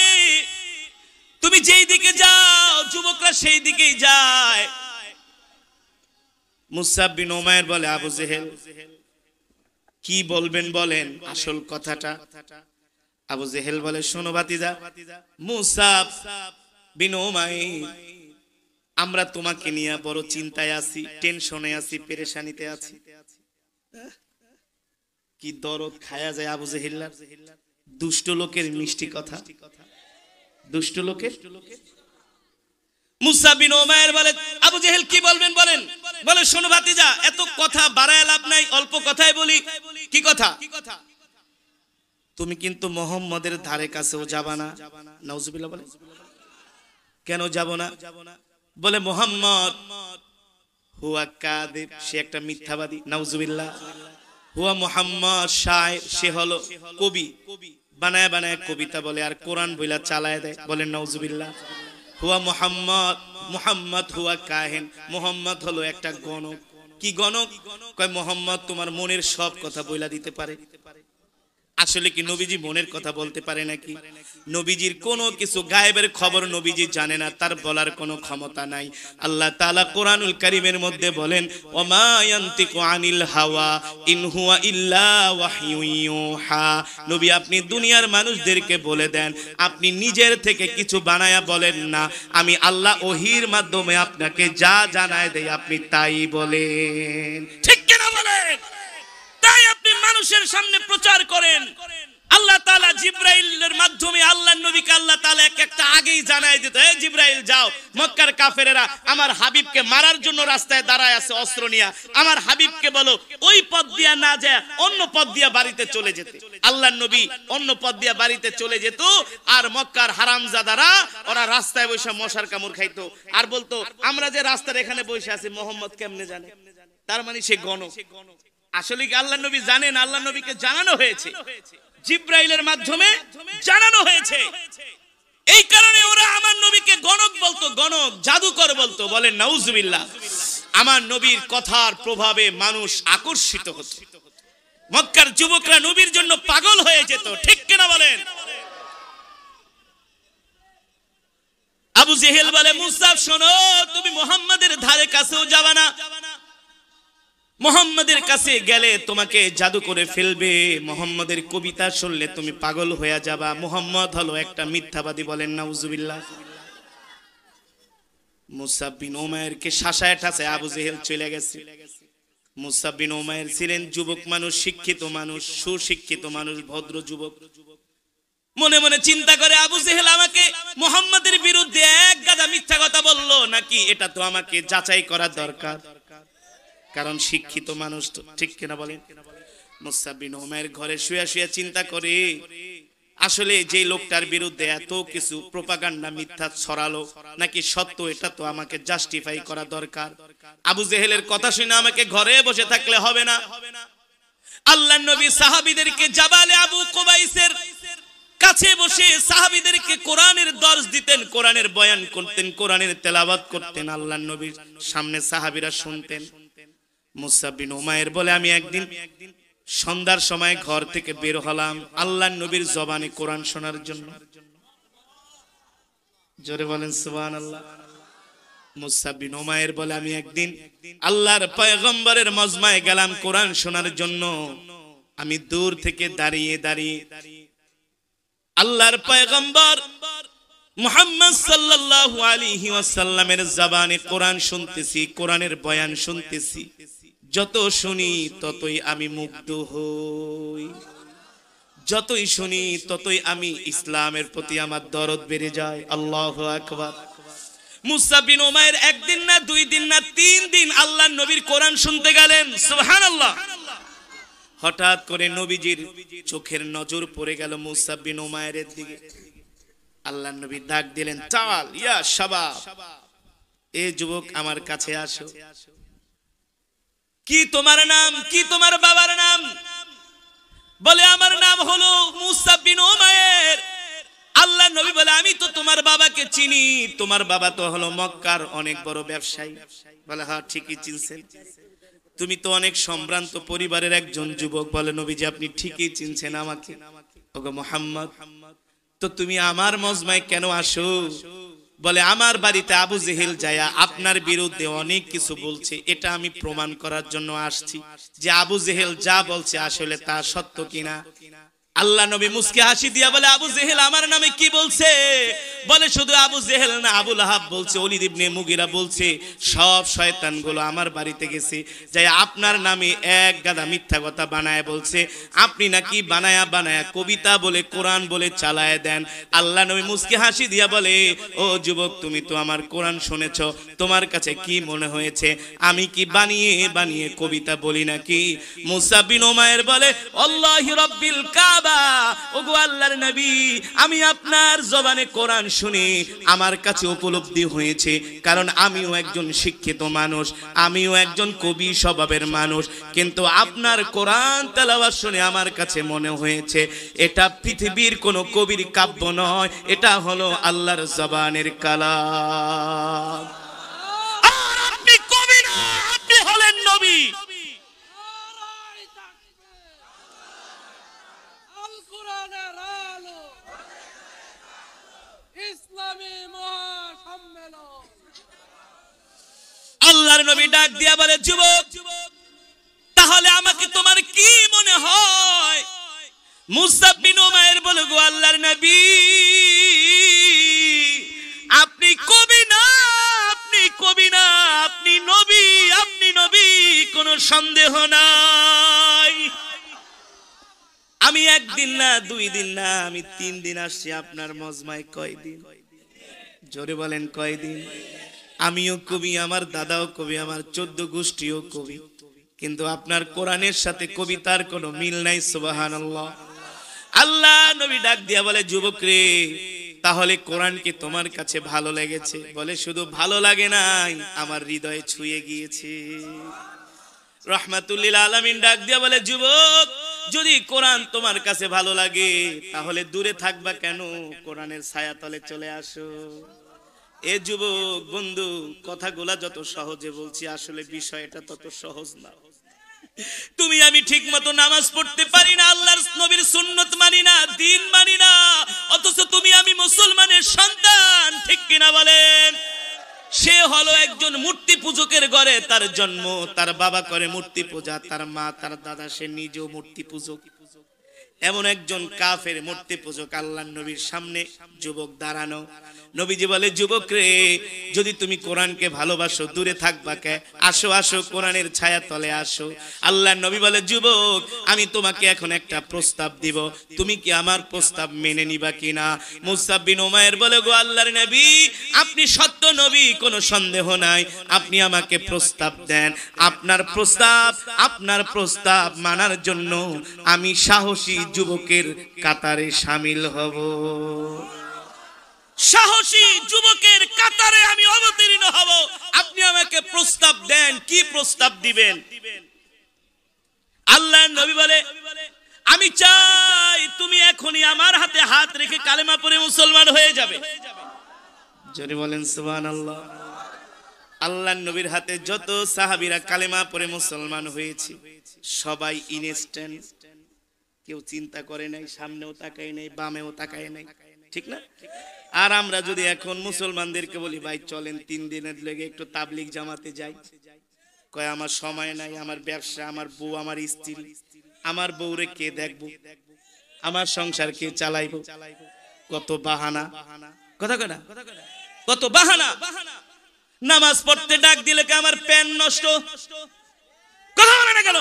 তুমি যেই দিকে যাও যুবকরা সেই দিকেই যায়। মুসাব বিন উমাইর বলে, আবু জেহেল কি বলবেন বলেন আসল কথাটা। আবু জেহেল বলে, শোনো ভাতিজা মুসাব বিন উমাইর, আমরা তোমাকে নিয়ে বড় চিন্তায় আছি, টেনশনে আছি, পেরেশানিতে আছি। কি দরদ খায়া যায় আবু জেহেল্লার, দুষ্ট লোকের মিষ্টি কথা, দুষ্ট লোকের। মুসাব বিন উমাইর বলে, আবু জেহেল কি বলবেন বলেন। বলে, শোনো ভাতিজা, এত কথা বাড়ায় লাভ নাই, অল্প কথাই বলি। কি কথা? তুমি কিন্তু মুহাম্মদের ধারে কাছেও যাবা না। নাউজুবিল্লাহ বলে, কেন যাব না? বলে, মুহাম্মদ হুয়া কাযিব, সে একটা মিথ্যাবাদী। নাউজুবিল্লাহ। হুয়া মুহাম্মদ শায়ের, সে হলো কবি, বানায় বানায় কবিতা বলে আর কোরআন বইলা চালায় দেয়। বলেন নাউজুবিল্লাহ। হুয়া মুহাম্মদ হুয়া কাহিন, মুহাম্মদ হলো একটা গণক। কি গণক? কয় মুহাম্মদ তোমার মনের সব কথা বইলা দিতে পারে। আসলে কি নবীজি মনের কথা বলতে পারে নাকি? নবীজির কোনো কিছু গায়েবের খবর নবীজি জানে না, তার বলার কোনো ক্ষমতা নাই। আল্লাহ তাআলা কোরআনুল কারীমের মধ্যে বলেন, ওমা ইয়ান্তিকু আনিল হাওয়া ইন হুয়া ইল্লা ওয়াহয়ুন ইউহা। নবী আপনি দুনিয়ার মানুষদেরকে বলে দেন, আপনি নিজের থেকে কিছু বানায়া বলেন না, আমি আল্লাহ ওহীর মাধ্যমে আপনাকে যা জানায় দেই আপনি তাই বলেন। ঠিক কিনা বলেন? তাই আপনি মানুষের সামনে প্রচার করেন, আল্লাহ তাআলা জিবরাইলের মাধ্যমে আল্লাহর নবীকে আল্লাহ তাআলা একটা আগেই জানায় দিত, হে জিবরাইল যাও, মক্কার কাফেরেরা আমার হাবিবকে মারার জন্য রাস্তায় দাঁড়ায় আছে অস্ত্র নিয়ে, আমার হাবিবকে বলো ওই পথ দিয়া না যায় অন্য পথ দিয়া বাড়িতে চলে যেতে। আল্লাহর নবী অন্য পথ দিয়া বাড়িতে চলে যেত, আর মক্কার হারামজাদারা ওরা রাস্তায় বসে মশার কামড় খাইতো আর বলতো আমরা যে রাস্তার এখানে বসে আছি মোহাম্মদ কেমনে জানে, তার মানে সে গণক। আসলে কি আল্লাহর নবী জানেন? আল্লাহর নবীকে জানানো হয়েছে, জিবরাইলের মাধ্যমে জানানো হয়েছে। এই কারণে ওরা আমার নবীকে গণক বলতো, গণক, জাদুকর বলতো। বলেন নাউজুবিল্লাহ। আমার নবীর কথার প্রভাবে মানুষ আকর্ষিত হতো, মক্কার যুবকরা নবীর জন্য পাগল হয়ে যেত, ঠিক কিনা বলেন? আবু জেহেল বলে মুসা শোনো, তুমি মুহাম্মাদের ধারে কাছেও যাবা না, মুহাম্মাদের কাছে গেলে তোমাকে জাদু করে ফেলবে, মুহাম্মাদের কবিতা শুনলে তুমি পাগল হয়ে যাবা, মুহাম্মদ হলো একটা মিথ্যাবাদী। বলেন নাউজুবিল্লাহ। মুসা বিন উমাইরকে শাসায় ঠাসায় আবু জেহেল চলে গেছে। মুসা বিন উমাইর ছিলেন যুবক মানুষ, শিক্ষিত মানুষ, সুশিক্ষিত মানুষ, ভদ্র যুবক। মনে মনে চিন্তা করে আবু জেহেল আমাকে মুহাম্মাদের বিরুদ্ধে এক গাদা মিথ্যা কথা বললো নাকি, এটা তো আমাকে যাচাই করা দরকার, কারণ শিক্ষিত মানুষ তো, ঠিক কিনা বলেন? মুসা বিন উমাইর ঘরে শুয়ে শুয়ে চিন্তা করে আসলে যে লোকটার বিরুদ্ধে এত কিছু প্রোপাগান্ডা মিথ্যা ছড়ালো নাকি সত্য, এটা তো আমাকে জাস্টিফাই করা দরকার। আবু জেহেলের কথা শুনে আমাকে ঘরে বসে থাকলে হবে না। আল্লাহর নবী সাহাবীদেরকে জাবালে আবু কুবাইসের কাছে বসে সাহাবীদেরকে কোরআনের দর্শ দিতেন, কোরআনের বয়ান করতেন, কোরআনের তেলাওয়াত করতেন, আল্লাহর নবীর সামনে সাহাবীরা শুনতেন। মুসা বিন উমাইর বলে আমি একদিন সন্ধ্যার সময় ঘর থেকে বের হলাম আল্লাহর নবীর জবানে কোরআন শোনার জন্য। জোরে বলেন সুবহানাল্লাহ। মুসা বিন উমাইর বলে আমি একদিন আল্লাহর পয়গম্বরের মজমায় গেলাম কোরআন শোনার জন্য। আমি দূর থেকে দাঁড়িয়ে দাঁড়িয়ে আল্লাহর পয়গম্বর মুহাম্মদ সাল্লাল্লাহু আলাইহি ওয়াসাল্লামের জবানে কোরআন শুনতেছি, কোরআনের বয়ান শুনতেছি। যত শুনি ততই আমি মুগ্ধ হই, যতই শুনি ততই আমি ইসলামের প্রতি আমার দরদ বেড়ে যায়। আল্লাহু আকবার। মুসা বিন উমাইর একদিন না, দুই দিন না, 3 দিন আল্লাহর নবীর কোরআন শুনতে গেলেন। সুবহানাল্লাহ। হঠাৎ করে নবীজির চোখের নজর পড়ে গেল মুসা বিন উমাইরের দিকে। আল্লাহর নবী ডাক দিলেন, চাল ইয়া শাবাব, এ যুবক আমার কাছে আসো। কি তোমার নাম? কি তোমার বাবার নাম? বলে আমার নাম হলো মুসা বিন উমাইর। আল্লাহর নবী বলে আমি তো তোমার বাবাকে চিনি, তোমার বাবা তো হলো মক্কার অনেক বড় ব্যবসায়ী। বলে হ্যাঁ ঠিকই চিনছেন, তুমি তো অনেক সম্ভ্রান্ত পরিবারের একজন যুবক। বলে নবীজি আপনি ঠিকই চিনছেন আমাকে। ওগো মুহাম্মদ, তো তুমি আমার মজমায় কেন আসো? বলে আমার বাড়িতে আবু জেহেল যায়া আপনার বিরুদ্ধে অনেক কিছু বলছে, এটা আমি প্রমাণ করার জন্য আসছি যে আবু জেহেল যা বলছে আসলে তা সত্য কিনা। আল্লাহ নবী মুস্কি হাসি দিয়া বলে আবু জেহেল আমার নামে কি বলছে? বলে শুধু আবু জেহেল না, আবু লাহাব বলছে, ওলীদ ইবনে মুগীরা বলছে, সব শয়তানগুলো আমার বাড়িতে গেছে, যাই আপনার নামে এক গাদা মিথ্যা কথা বানায় বলছে। আপনি নাকি বানায়া বানায়া কবিতা বলে কোরআন বলে চালায় দেন। আল্লাহ নবী মুস্কি হাসি দিয়া বলে ও যুবক, তুমি তো আমার কোরআন শুনেছ, তোমার কাছে কি মনে হয়েছে আমি কি বানিয়ে বানিয়ে কবিতা বলি নাকি? মুসা বিন উমাইর বলে আল্লাহি রাব্বিল কাবা, ওগো আল্লাহর নবী, আমি আপনার জবানে কোরআন শুনে আমার কাছে উপলব্ধি হয়েছে, কারণ আমিও একজন শিক্ষিত মানুষ, আমিও একজন কবি স্বভাবের মানুষ, কিন্তু আপনার কোরআন তেলাওয়াত শুনে আমার কাছে মনে হয়েছে এটা পৃথিবীর কোনো কবির কাব্য নয়, এটা হলো আল্লাহর জবানের কালাম। আর আপনি কবি না, আপনি হলেন নবী। আল্লাহর নবী ডাক দিয়া বলে যুবক, তাহলে আমাকে তোমার কি মনে হয়? মুসা বিন উমাইর বলে গো আল্লাহর নবী, আপনি কবি না, আপনি কবি না, আপনি নবী, আপনি নবী, কোনো সন্দেহ নাই। আমি একদিন না 2 দিন না, আমি 3 দিন আসছি আপনার মজমায়। কয়দিন? জোরে বলেন কয়দিন? আমিও কবি, আমার দাদাও কবি, আমার 14 গোষ্ঠীও কবি, কিন্তু আপনার কোরআনের সাথে কবিতার কোনো মিল নাই। সুবহানাল্লাহ। আল্লাহ নবী ডাক দিয়া বলে, যুবক রে, তাহলে কোরআন কি তোমার কাছে ভালো লেগেছে? বলে, শুধু ভালো লাগে নাই, আমার হৃদয়ে ছুঁয়ে গিয়েছে। রাহমাতুল লিল আলামিন ডাক দিয়া বলে, যুবক, যদি কোরআন তোমার কাছে ভালো লাগে তাহলে দূরে থাকবা কেন? কোরআনের ছায়াতলে চলে আসো। এ যুবক বন্ধু, কথাগুলা যত সহজে বলছি, আসলে বিষয়টা তত সহজ না। তুমি আমি ঠিক মতো নামাজ পড়তে পারি না, আল্লাহর নবীর সুন্নত মানি না, দিন মানি না, অথচ তুমি আমি মুসলমানের সন্তান, ঠিক কিনা বলেন? সে হলো একজন মূর্তি পূজকের ঘরে তার জন্ম, তার বাবা করে মূর্তি পূজা, তার মা তার দাদা সে নিজেও মূর্তি পূজক। এমন একজন কাফের মূর্তি পূজক আল্লাহর নবীর সামনে যুবক দাঁড়ানো। নবীজি বলে, যুবক রে, যদি তুমি কোরআনকে ভালোবাসো দূরে থাকবা কে? আসো আসো, কোরআনের ছায়া তলে আসো। আল্লাহর নবী বলে, যুবক, আমি তোমাকে এখন একটা প্রস্তাব দিব, তুমি কি আমার প্রস্তাব মেনে নিবা কিনা? মুসআব বিন উমাইর বলে, গো আল্লাহর নবী, আপনি সত্য নবী, কোনো সন্দেহ নাই, আপনি আমাকে প্রস্তাব দেন। আপনার প্রস্তাব মানার জন্য আমি সাহসী যুবকের কাতারে শামিল হব। সাহসী যুবকের কাতারে আমি অবতীর্ণ হব। আপনি আমাকে প্রস্তাব দেন, কি প্রস্তাব দিবেন? আল্লাহর নবী বলে, আমি চাই তুমি এখনই আমার হাতে হাত রেখে কালেমা পড়ে মুসলমান হয়ে যাবে। জোরে বলেন সুবহানাল্লাহ। আল্লাহর নবীর হাতে যত সাহাবীরা কালেমা পড়ে মুসলমান হয়েছে, সবাই ইনস্ট্যান্ট, কেউ চিন্তা করে নাই, সামনেও তাকায় নাই, বামেও তাকায় নাই, ঠিক না? আর আমরা যদি এখন মুসলমানদেরকে বলি, ভাই চলেন 3 দিনের লেগে একটু তাবলিগ জামাতে যাই, কয় আমার সময় নাই, আমার ব্যবসা, আমার বউ, আমার স্ত্রী, আমার বউরে কে দেখবো, আমার সংসার কে চালাইবো, কত বাহানা, কথা কয় না, কত বাহানা। নামাজ পড়তে ডাক দিলে কে আমার প্যান নষ্ট, কথা বলে না কেন?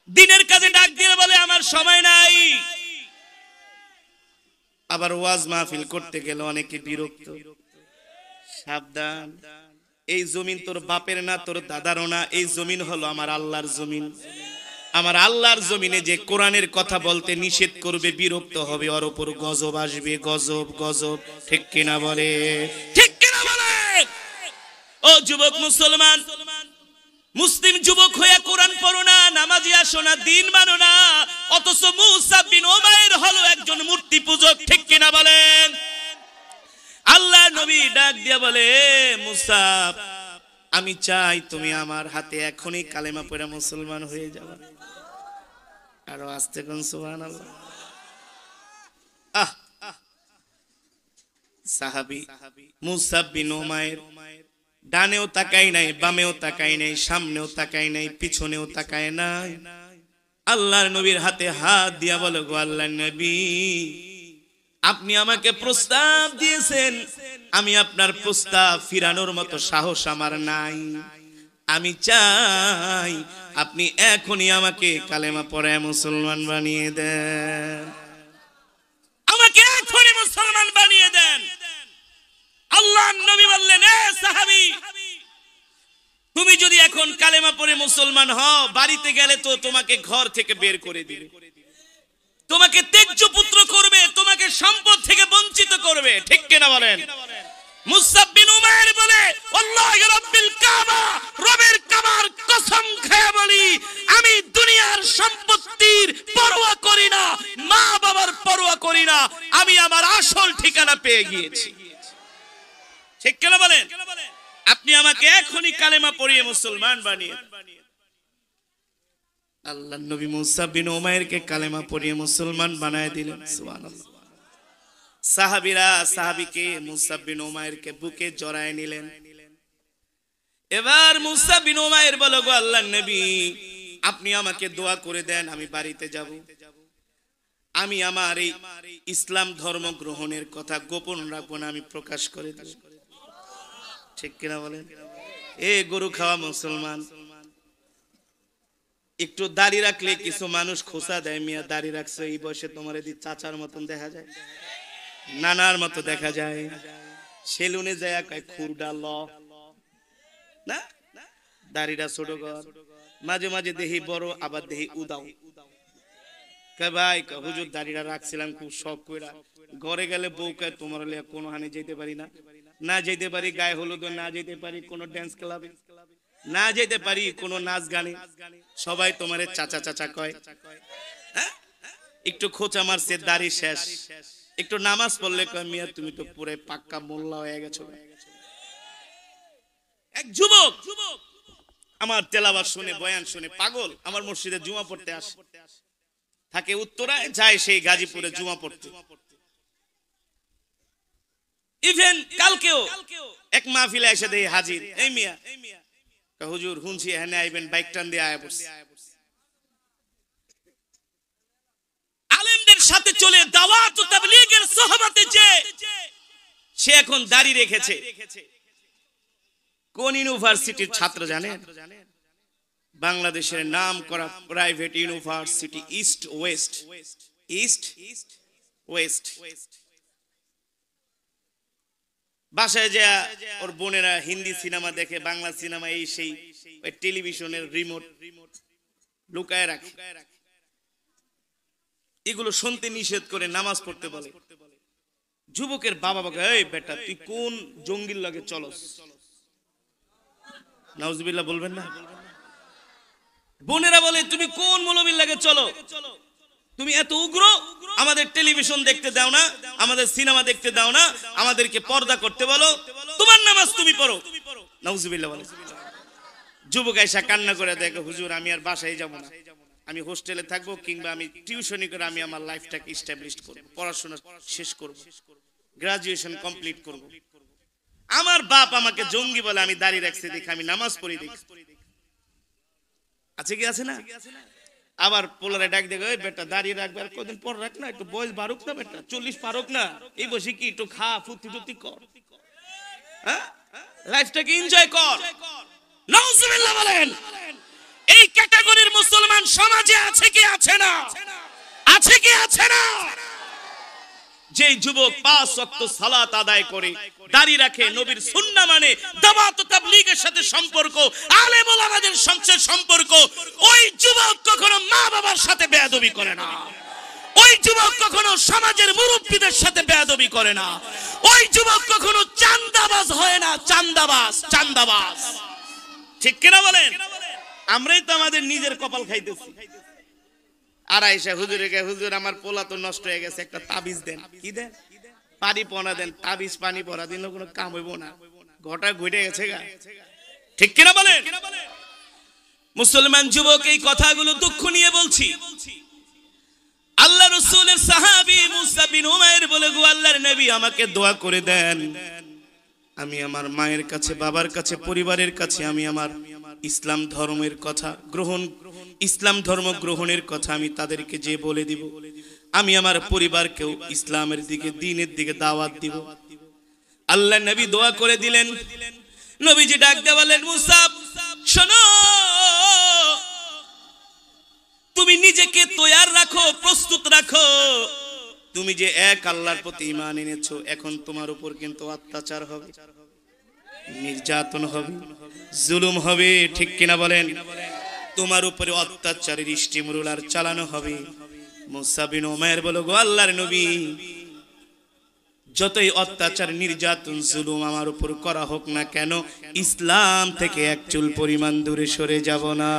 দিনের কাজে ডাক দিলে বলে আমার সময় নাই। আবার ওয়াজ মাহফিল করতে গেলে অনেকে বিরক্ত। সাবধান, এই জমিন তোর বাপের না, তোর দাদারও না, এই জমিন হলো আমার আল্লাহর জমিন। আমার আল্লাহর জমিনে যে কোরআনের কথা বলতে নিষেধ করবে, বিরক্ত হবে, ওর উপর গজব আসবে, গজব গজব, ঠিক কিনা বলে? ঠিক কিনা বলে? ও যুবক মুসলমান, মুসলিম যুবক হয়ে কোরআন পড়ো না, নামাজি আসো না, দিন মানো না, অথচ মুসআব বিন উমাইর হলো একজন মূর্তি পূজক, ঠিক কিনা বলেন? আল্লাহ নবী ডাক দিয়া বলে, মুসআব, আমি চাই তুমি আমার হাতে এখনই কালেমা পড়ে মুসলমান হয়ে যাবে। আরো আস্তে কোন সুবহানাল্লাহ। সাহাবী মুসআব বিন উমাইর ডানেও তাকাই নাই, বামেও তাকাই নাই, সামনেও তাকাই নাই, পিছনেও তাকায় নাই। আল্লাহর নবীর হাতে হাত দিয়া বলে, গো আল্লাহর নবী, আপনি আমাকে প্রস্তাব দিয়েছেন, আমি আপনার প্রস্তাব ফিরানোর মতো সাহস আমার নাই। আমি চাই আপনি এখনই আমাকে কালেমা পড়ে মুসলমান বানিয়ে দেন, আমাকে এখনই মুসলমান বানিয়ে দেন। আল্লাহর নবী বললেন, এ সাহাবী, তুমি যদি এখন কালেমা পড়ে মুসলমান হও, বাড়িতে গেলে তো তোমাকে ঘর থেকে বের করে দিবে, তোমাকে ত্যায্য পুত্র করবে, তোমাকে সম্পদ থেকে বঞ্চিত করবে, ঠিক কিনা বলেন? মুসআব বিন উমাইর বলে, আল্লাহি রাব্বিল কাবা, রবের কাবার কসম খেয়ে বলি, আমি দুনিয়ার সম্পত্তির পরোয়া করি না, মা বাবার পরোয়া করি না, আমি আমার আসল ঠিকানা পেয়ে গিয়েছি, ঠিক কিনা বলেন? আপনি আমাকে এখনই কালেমা পড়িয়ে মুসলমান বানিয়ে। আল্লাহর নবী মুসআব বিন উমাইরকে কালেমা পড়িয়ে মুসলমান বানায় দিলেন। সুবহানাল্লাহ। সাহাবীরা সাহাবীকে মুসআব বিন উমাইরকে বুকে জড়ায় নিলেন। এবার মুসআব বিন উমাইর বলে, গো আল্লাহর নবী, আপনি আমাকে দোয়া করে দেন, আমি বাড়িতে যাব, আমি আমার এই ইসলাম ধর্ম গ্রহণের কথা গোপন রাখবো না, আমি প্রকাশ করে দেব, ঠিক কিনা বলেন? এ গরু খাওয়া মুসলমান, একটু দাড়ি রাখলে কিছু মানুষ খোসা দেয়, মিয়া দাড়ি রাখছে এই বয়সে তোমার এদিকে চাচার মতন দেখা যায়, নানার মতো দেখা যায়। সেলুনে যায় কয় খুরডা ল না, দাড়িটা ছোট কর। মাঝে মাঝে দেহি বড়, আবার দেহি উদাও। কয় ভাই হুজুর দাড়িটা রাখছিলাম খুব শখ কইরা, ঘরে গেলে বউ কয় তোমার লিয়া কোনো হানি যেতে পারি না, না যেতে পারি গায়ে হলুদ, না যেতে পারি কোনো ড্যান্স ক্লাবে, না যেতে পারি কোনো নাচ গানে, সবাই তোমারে চাচা চাচা কয়। একটু খোঁচা মারছে, দাড়ি শেষ। একটু নামাজ পড়লে কয় মিয়া তুমি তো পুরো পাক্কা মোল্লা হয়ে গেছো। এক যুবক আমার তেলাওয়াত শুনে, বয়ান শুনে পাগল, আমার মসজিদে জুমা পড়তে আসে, থাকে উত্তরায়, যায় সেই গাজীপুরে জুমা পড়তে। ইভেন কালকেও এক মাহফিলে এসে দেই হাজির, এই মিয়া হুজুর হুনছি এখানে আইবেন, বাইক টান দিয়ে আয়া পড়ছে। আলেমদের সাথে চলে দাওয়াত ও তাবলীগের সোহবতে যে সে এখন দাড়ি রেখেছে। কোন ইউনিভার্সিটির ছাত্র জানেন? বাংলাদেশের নাম করা প্রাইভেট ইউনিভার্সিটি ইস্ট ওয়েস্ট। বাসায় যা ওর বোনেরা হিন্দি সিনেমা দেখে, বাংলা সিনেমা এই সেই, টেলিভিশনের রিমোট লুকায় রাখে, এগুলো শুনতে নিষেধ করে, নামাজ পড়তে বলে। যুবকের বাবা বলে এই বেটা তুই কোন জঙ্গির লাগে চলস, নাউজুবিল্লাহ বলবেন না। বোনেরা বলে তুমি কোন মৌলবীর লাগে চলো, তুমি এত উগ্র, আমাদের টেলিভিশন দেখতে দাও না, আমাদের সিনেমা দেখতে দাও না, আমাদেরকে পর্দা করতে বলো, তোমার নামাজ তুমি পড়ো। নাউজুবিল্লাহ বলে। যুবক আয়েশা কান্না করে দেখে হুজুর আমি আর বাসায় যাব না, আমি হোস্টেলে থাকবো, কিংবা আমি টিউশনি করে আমি আমার লাইফটাকে এস্টাবলিশ করব, পড়াশোনা শেষ করব, গ্রাজুয়েশন কমপ্লিট করব। আমার বাপ আমাকে জঙ্গি বলে, আমি দাড়ি রাখছি দেখে, আমি নামাজ পড়ি দেখি। আছে কি আছে না? আবার পোলারে ডাক দেখে ওই বেটা দাঁড়িয়ে রাখবে, আর কদিন পর রাখ না, একটু বয়স বাড়ুক না, বেটা 40 পারুক না, এই বসে কি একটু খা, ফুর্তি টুর্তি কর, হ্যাঁ লাইফটাকে এনজয় কর। নাউজুবিল্লাহ বলেন। এই ক্যাটাগরির মুসলমান সমাজে আছে কি আছে না? আছে কি আছে না? যে যুবক 5 ওয়াক্ত সালাত আদায় করে, দাড়ি রাখে, নবীর সুন্নাহ মানে, দাওয়াত ও তাবলীগের সাথে সম্পর্ক, আলেম ওলামাদের সাথে সম্পর্ক, ওই যুবক কখনো মা বাবার সাথে বেয়াদবি করে না, ওই যুবক কখনো সমাজের মুরব্বিদের সাথে বেয়াদবি করে না, ওই যুবক কখনো চাঁদাবাজ হয় না, চাঁদাবাজ। ঠিক কিনা বলেন? আমরাই তো আমাদের নিজের কপাল খাইতেছি। আর আয়েশা হুজুরে গে হুজুর আমার পোলা তো নষ্ট হয়ে গেছে, একটা তাবিজ দেন। কি দেন? পানি পনা দেন। তাবিজ পানি পরা দিন কোনো কাম হইব না, ঘটা ঘটে গেছে গা। ঠিক কিনা বলেন? মুসলমান যুবক এই কথাগুলো দুঃখ নিয়ে বলছি। আল্লাহ রাসূলের সাহাবী মুসা বিন উমাইর বলে গো আল্লাহর নবী আমাকে দোয়া করে দেন, আমি আমার মায়ের কাছে, বাবার কাছে, পরিবারের কাছে আমি আমার ইসলাম ধর্মের কথা গ্রহণ, ইসলাম ধর্ম গ্রহণের কথা আমি তাদেরকে যে বলে দিব, আমি আমার পরিবারকেও ইসলামের দিকে, দ্বীনের দিকে দাওয়াত দিব। আল্লাহ নবী দোয়া করে দিলেন। নবীজি ডাক দিয়ে বলেন মুসা শোনো, তুমি নিজেকে তৈয়ার রাখো, প্রস্তুত রাখো, তুমি যে এক আল্লাহর প্রতি ঈমান এনেছো, এখন তোমার উপর কিন্তু অত্যাচার হবে, নির্যাতন হবে, জুলুম হবে। ঠিক কিনা বলেন? তোমার উপরে অত্যাচারের স্টিমরোলার চালানো হবে। মুসা বিন উমাইর বলে গো আল্লাহর নবী, যতই অত্যাচার, নির্যাতন, জুলুম আমার উপর করা হোক না কেন, ইসলাম থেকে এক চুল পরিমাণ দূরে সরে যাব না।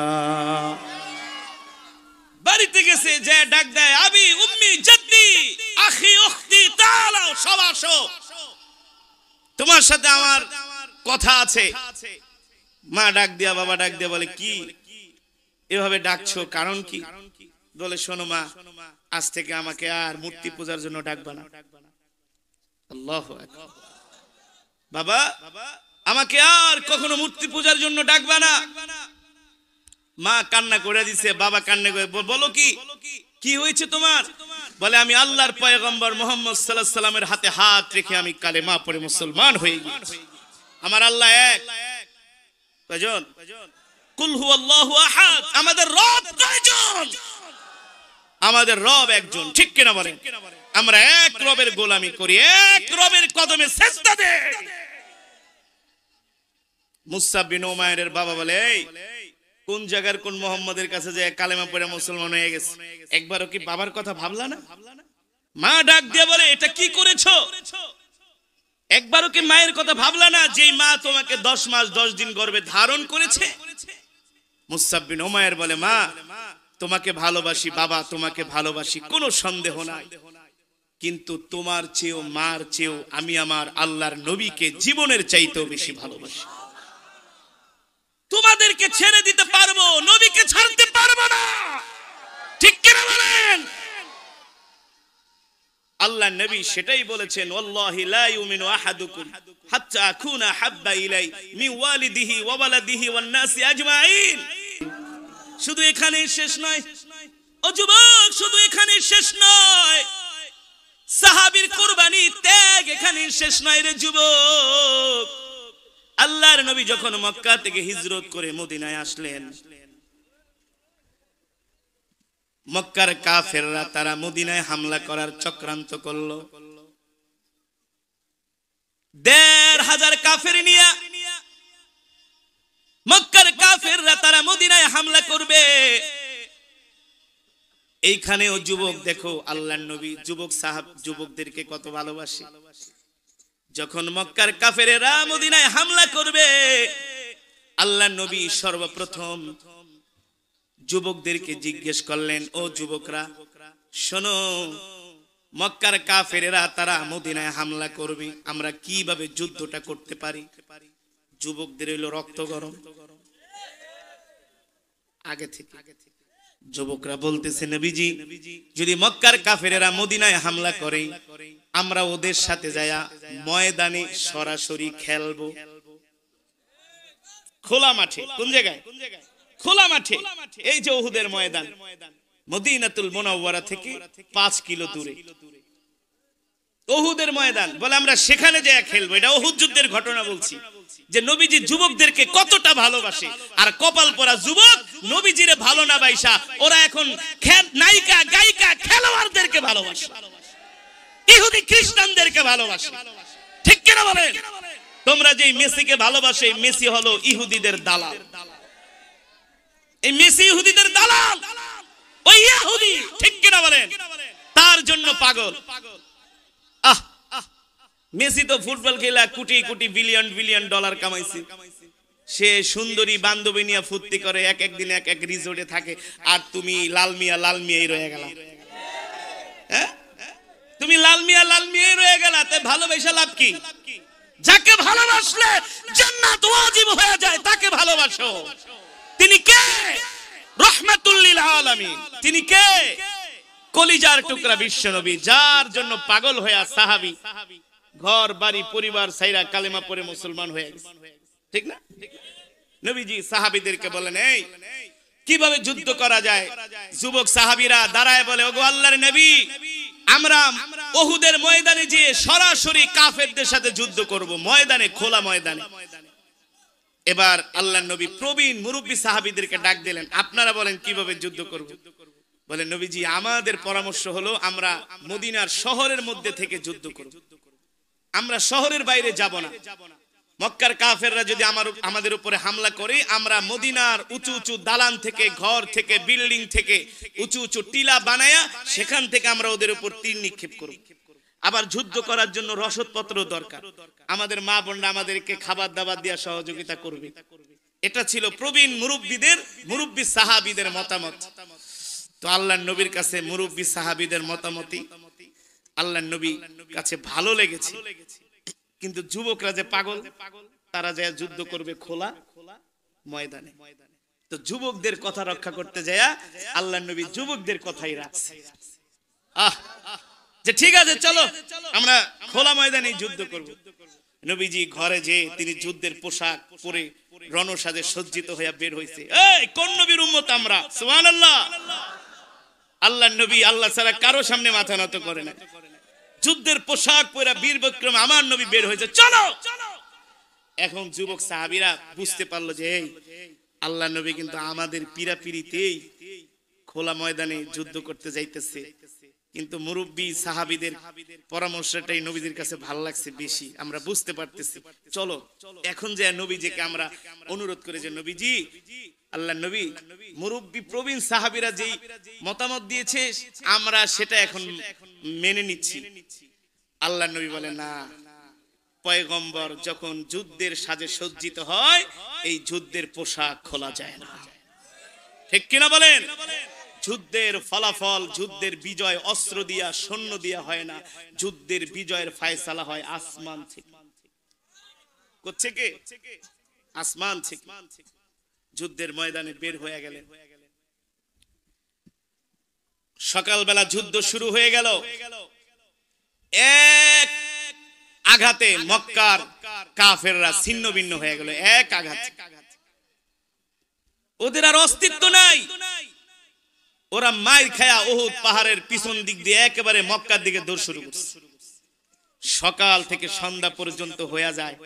বাড়িতে গেছে, যে ডাক দেয় আবি উম্মি জাদ্দি আখি উখতি তাআলাও, সব আসো, তোমার সাথে আমার কথা আছে। মা ডাক দিয়া, বাবা ডাক দিয়া বলে কি এভাবে ডাকছো, কারণ কি? বলে শোনো মা, আজ থেকে আমাকে আর মূর্তি পূজার জন্য ডাকবা না। আল্লাহু আকবার। বাবা আমাকে আর কখনো মূর্তি পূজার জন্য ডাকবা না। মা কান্না করে দিছে, বাবা কান্না করে বলো কি হয়েছে তোমার? বলে আমি আল্লাহর পয়গম্বর মুহাম্মদ সাল্লাল্লাহু আলাইহি সাল্লামের হাতে হাত রেখে আমি কালেমা পড়ে মুসলমান হয়ে গেছি। আমার আল্লাহ এক। কয়জন? কুল হুয়াল্লাহু আহাদ। আমাদের রব কয়জন? আমাদের রব একজন, ঠিক কিনা বলেন? আমরা এক রবের গোলামি করি, এক রবের কদমে সিজদা দেই। মুসআব বিন উমাইরের বাবা বলে, এই কোন জায়গার কোন মুহাম্মাদের কাছে যায় কালেমা পড়ে মুসলমান হয়ে গেছে, একবারও কি বাবার কথা ভাবলা না? মা ডাক দিয়ে বলে, এটা কি করেছো? একবারও কি মায়ের কথা ভাবলা না, যেই মা তোমাকে 10 মাস 10 দিন গর্ভে ধারণ করেছে? মুসআব বিন উমাইর বলে, মা তোমাকে ভালোবাসি বাবা, তোমাকে ভালোবাসি, কোনো সন্দেহ নাই, কিন্তু তোমার চেয়েও মার চেয়েও আমি আমার আল্লাহর নবীকে জীবনের চাইতেও বেশি ভালোবাসি। তোমাদেরকে ছেড়ে দিতে পারবো, নবীকে ছাড়তে পারবো না, ঠিক কিনা বলেন? আল্লাহর নবী সেটাই বলেছেন, ওয়াল্লাহি লা ইউমিনু আহাদুকুম হাত্তা আকুনা হাব্বা ইলাই মিন ওয়ালিদিহি ওয়া ওয়ালাদিহি ওয়ান নাসি আজমাইন। শুধু এখানেই শেষ নয় ও যুবক, শুধু এখানেই শেষ নয়, সাহাবীর কুরবানি ত্যাগ এখানেই শেষ নয় রে যুবক। আল্লাহর নবী যখন মক্কা থেকে হিজরত করে মদিনায় আসলেন, মক্কার কাফেররা তারা মদিনায় হামলা করার চক্রান্ত করলো। ১৫০০ কাফের নিয়ে মক্কার কাফেররা তারা মদিনায় হামলা করবে। এইখানেও যুবক দেখো, আল্লাহর নবী যুবকদেরকে কত ভালোবাসে। যখন মক্কার কাফেরেরা মদিনায় হামলা করবে, আল্লাহর নবী সর্বপ্রথম যুবকদেরকে জিজ্ঞেস করলেন, ও যুবকরা শোনো, মক্কার কাফেরেরা তারা মদিনায় হামলা করবে, আমরা কিভাবে যুদ্ধটা করতে পারি? যুবকদের হইল রক্ত গরম আগে থেকে। যুবকরা বলতেছে, নবীজি যদি মক্কার কাফেরেরা মদিনায় হামলা করে, আমরা ওদের সাথে যায়া ময়দানে সরাসরি খেলবো, খোলা মাঠে। কোন জায়গায়? খোলা মাঠে। এই যে উহুদের ময়দান, মদিনাতুল মুনাওয়ারা থেকে 5 কিলো দূরে উহুদের ময়দান। বলে আমরা সেখানে যায়া খেলবো। এটা উহুদ যুদ্ধের ঘটনা বলছি, যে নবীজি যুবকদেরকে কতটা ভালোবাসে। আর কপাল পরা যুবক নবীজিরে ভালো না বাইসা ওরা এখন নায়িকা গায়িকা খেলোয়াড়দেরকে ভালোবাসে, ইহুদি খ্রিস্টানদেরকে ভালোবাসে, ঠিক কিনা বলেন? তোমরা যে মেসিকে ভালোবাসে, মেসি হলো ইহুদিদের দালাল। এই মেসি ইহুদিদের দালাল, ওই ইহুদি, ঠিক কিনা বলেন? তার জন্য পাগল। মেসি তো ফুটবল খেলা crore crore billion billion dollar কামাইছে। সে সুন্দরী বান্ধবী নিয়ে ফুর্তি করে, এক এক দিন এক এক রিসোর্টে থাকে, আর তুমি লাল মিয়াই রয়ে গেলা। হ্যাঁ, তুমি লাল মিয়াই রয়ে গেলা। তে ভালোবাসা লাভ কি? যাকে ভালোবাসলে জান্নাত ওয়াজিব হয়ে যায়, তাকে ভালোবাসো। তিনি কে? রাহমাতুল লিল আলামিন। তিনি কে? কলিজার টুকরা বিশ্বনবী, যার জন্য পাগল হয়ে সাহাবী ঘর বাড়ি পরিবার ছাইরা কালেমা পড়ে মুসলমান হয়ে গেছে, ঠিক না? নবীজি সাহাবীদেরকে বলেন, এই কিভাবে যুদ্ধ করা যায়? যুবক সাহাবীরা দাঁড়ায় বলে, ওগো আল্লাহর নবী, আমরা উহুদের ময়দানে গিয়ে সরাসরি কাফেরদের সাথে যুদ্ধ করব, ময়দানে, খোলা ময়দানে। এবার আল্লাহর নবী প্রবীণ মুরব্বী সাহাবীদেরকে ডাক দিলেন, আপনারা বলেন কিভাবে যুদ্ধ করব? বলেন, নবীজি আমাদের পরামর্শ হলো আমরা মদিনার শহরের মধ্যে থেকে যুদ্ধ করব, আমরা শহরের বাইরে যাব না। মক্কার কাফেররা যদি আমাদের উপরে হামলা করে, আমরা মদিনার উঁচু উঁচু দালান থেকে, ঘর থেকে, বিল্ডিং থেকে উঁচু উঁচু টিলা বানায়া সেখান থেকে আমরা ওদের উপর তীর নিক্ষেপ করব। আবার যুদ্ধ করার জন্য রসদপত্র দরকার, আমাদের মা বোনরা আমাদেরকে খাবার দাবার দিয়ে সহযোগিতা করবে। এটা ছিল প্রবীণ মুরব্বী সাহাবীদের মতামত। তো আল্লাহর নবীর কাছে মুরব্বী সাহাবীদের মতামতই আল্লাহর নবীর কাছে ভালো লেগেছে। কিন্তু যুবকরা যে পাগল, তারা যায় যুদ্ধ করবে খোলা ময়দানে। তো যুবকদের কথা রক্ষা করতে যায় আল্লাহর নবী যুবকদের কথাই রাখছে, যে ঠিক আছে চলো আমরা খোলা ময়দানে যুদ্ধ করব। নবীজি ঘরে যে তিনি যুদ্ধের পোশাক পরে রণসাজে সজ্জিত হয়ে বের হইছে। এই কোন নবীর উম্মত আমরা? সুবহানাল্লাহ। আল্লাহর নবী আল্লাহ ছাড়া কারো সামনে মাথা নত করে না। যুদ্ধের পোশাক পরে বীর বিক্রম আমার নবী বের হয়েছে, চলো। এখন যুবক সাহাবীরা বুঝতে পারলো যে এই আল্লাহ নবী কিন্তু আমাদের পিরাপিরিতেই খোলা ময়দানে যুদ্ধ করতে যাইতেছে, কিন্তু মুরব্বী সাহাবীদের পরামর্শটাই নবীদের কাছে ভালো লাগছে বেশি। আমরা বুঝতে পারতেছি, চলো এখন যে নবীজিকে আমরা অনুরোধ করে যে নবীজি, আল্লাহ নবী মুরব্বী প্রবীণ সাহাবীরা যেই মতামত দিয়েছে আমরা সেটা এখন মেনে নিচ্ছি। আল্লাহ নবী বলে না, পয়গম্বর যখন যুদ্ধের সাজে সজ্জিত হয় এই যুদ্ধের পোশাক খোলা যায় না। ঠিক কিনা বলেন? যুদ্ধের ফলাফল, যুদ্ধের বিজয় অস্ত্র দিয়া সৈন্য দিয়া হয় না, যুদ্ধের বিজয়ের ফয়সালা হয় আসমান থেকে। করছে কে? আসমান থেকে। যুদ্ধের ময়দানে বের হয়ে গেলেন। সকালবেলা যুদ্ধ শুরু হয়ে গেল। এক আঘাতে মক্কার কাফেররা ছিন্ন ভিন্ন হয়ে গেল। এক আঘাতে ওদের আর অস্তিত্ব নাই। ওরা মাইর খায়া উহুদ পাহাড়ের পিছন দিক দিয়ে একেবারে মক্কার দিকে দৌড় শুরু করছে। সকাল থেকে সন্ধ্যা পর্যন্ত হয়ে যায়,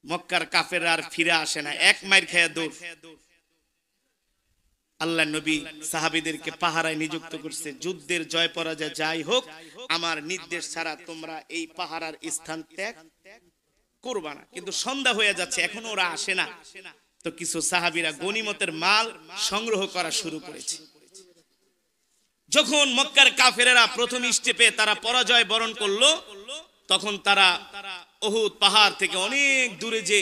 মক্কার কাফেররা আর ফিরে আসে না, এক মাইর খায়া দৌড়। আল্লাহ নবী সাহাবীদেরকে পাহারায় নিযুক্ত করছে, যুদ্ধের জয় পরাজয় যাই হোক আমার নির্দেশ ছাড়া তোমরা এই পাহারার স্থান ত্যাগ করবা না। কিন্তু সন্ধ্যা হয়ে যাচ্ছে, এখনো ওরা আসে না। তো কিছু সাহাবীরা গনিমতের মাল সংগ্রহ করা শুরু করেছে। যখন মক্কার কাফেরেরা প্রথম স্টেপে তারা পরাজয় বরণ করলো, তখন তারা উহুদ পাহাড় থেকে অনেক দূরে যে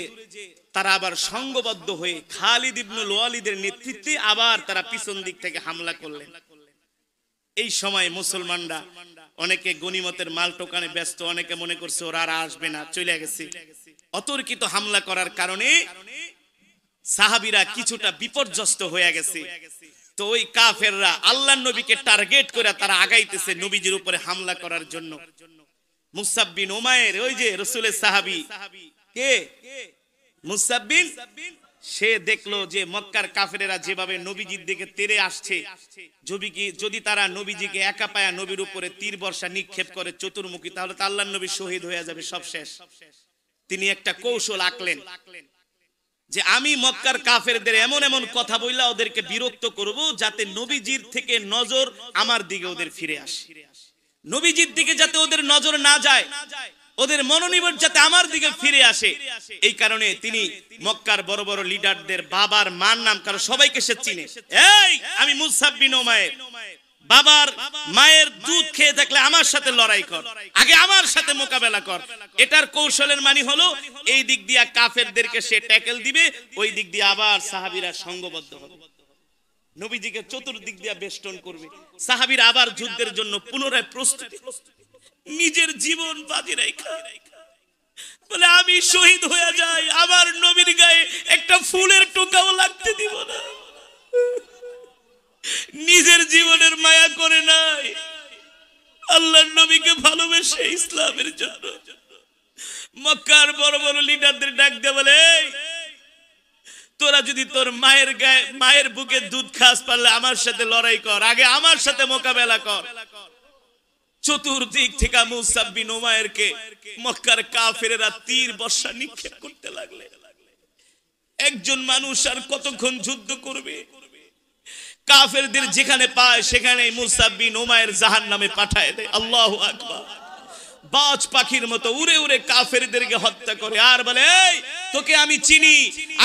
তারা আবার সংঘবদ্ধ হয়ে খালিদ ইবনুল ওয়ালিদের নেতৃত্বে আবার তারা পিছন দিক থেকে হামলা করলেন। এই সময় মুসলমানরা অনেকে গনিমতের মাল টোকানে ব্যস্ত, অনেকে মনে করছে ওরা আর আসবে না, চলে গেছে। অতর্কিত হামলা করার কারণে সাহাবীরা কিছুটা বিপর্যস্ত হয়ে গেছে। তো ওই কাফেররা আল্লাহর নবীকে টার্গেট করে তারা আগাইতেছে নবীজির উপরে হামলা করার জন্য। মুসাব বিন উমাইর, ওই যে রাসূলের সাহাবী, কে? মুসাব বিন, সে দেখলো যে মক্কার কাফেরেরা যেভাবে নবীজির দিকে তেড়ে আসছে, যদি তারা নবীজিকে একা পায়া নবীর উপরে তীর বর্ষা নিক্ষেপ করে চতুর্মুখী, তাহলে তো আল্লাহর নবী শহীদ হয়ে যাবে, সব শেষ। তিনি একটা কৌশল আঁকলেন যে আমি মক্কার কাফেরদের এমন এমন কথা বইলা ওদেরকে বিরক্ত করব যাতে নবীজির থেকে নজর আমার দিকে ওদের ফিরে আসে, নবীজির দিকে যাতে ওদের নজর না যায়, ওদের মনোনিবেশ যাতে আমার দিকে ফিরে আসে। এই কারণে তিনি মক্কার বড় বড় লিডারদের বাবার মার নাম কারো সবাইকে সে চিনে। এই আমি মুসাব বিন উমাইর, বাবার মায়ের দুধ খেয়ে থাকলে আমার সাথে লড়াই কর, আগে আমার সাথে মোকাবেলা কর। এটার কৌশলের মানে হলো এই দিক দিয়া কাফেরদেরকে সে ট্যাকেল দিবে, ওই দিক দিয়ে আবার সাহাবীরা সংঘবদ্ধ হবে, নবীজিকে চতুর্দিক দিয়া বেষ্টন করবে। সাহাবীরা আবার যুদ্ধের জন্য পুনরায় প্রস্তুতি, নিজের জীবন বাজি রাখা বলে আমি শহীদ হয়ে যাই, আমার নবীর গায়ে একটা ফুলের টোকাও লাগতে দিব না। নিজের জীবনের মায়া করে নাই, আল্লাহর নবীকে ভালোবেসে ইসলামের জন্য মক্কার বড় বড় লিডারদের ডাক দিয়ে বলে, তোরা যদি তোর মায়ের গায়ে মায়ের বুকে দুধ খাস পারলে আমার সাথে লড়াই কর, আগে আমার সাথে মোকাবেলা কর। চতুর্দিক থেকে মুসাব বিন উমাইরকে মক্কার কাফেরেরা তীর বর্ষা নিক্ষেপ করতে লাগলে। একজন মানুষ আর কতক্ষণ যুদ্ধ করবে? কাফেরদের যেখানে পায় সেখানে মুসাব বিন উমাইর জাহান্নামে পাঠায় দেয়। আল্লাহু আকবার। বাজ পাখির মতো উড়ে উড়ে কাফেরদেরকে হত্যা করে আর বলে, এই তোকে আমি চিনি,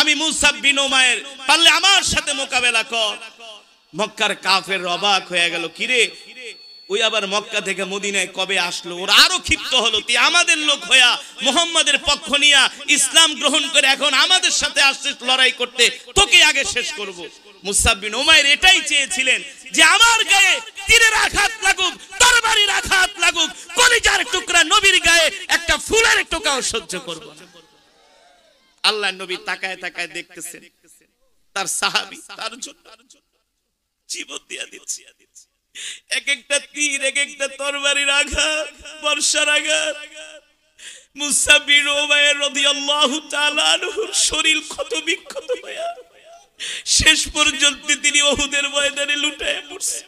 আমি মুসাব বিন উমাইর, পারলে আমার সাথে মোকাবেলা কর। মক্কার কাফের অবাক হয়ে গেল, কিরে ওই আবার মক্কা থেকে মদিনায় কবে আসলো? ওরা আরো ক্ষিপ্ত হলো, তুই আমাদের লোক হইয়া মুহাম্মাদের পক্ষ নিয়া ইসলাম গ্রহণ করে এখন আমাদের সাথে আসছিস লড়াই করতে, তোকে আগে শেষ করব। মুসাব বিন উমাইর এটাই চেয়েছিলেন যে আমার গায়ে তীরের আঘাত লাগুক, তরবারির আঘাত লাগুক, কলিজার টুকরা নবীর গায়ে একটা ফুলের টোকাও সহ্য করব না। আল্লাহর নবী তাকায় তাকায় দেখতেছেন, তার সাহাবী তার জন্য জীবন দিয়া দিচ্ছে। এক একটা তীর, এক একটা তরবারির আঘাত, বর্ষার আঘাত। মুসাব বিন উমাইর রাদিয়াল্লাহু তাআলা আনহুর শরীর ক্ষত বিক্ষত হয়ে শেষ পর্যন্ত তিনি উহুদের ময়দানে লুটায়ে পড়ছে।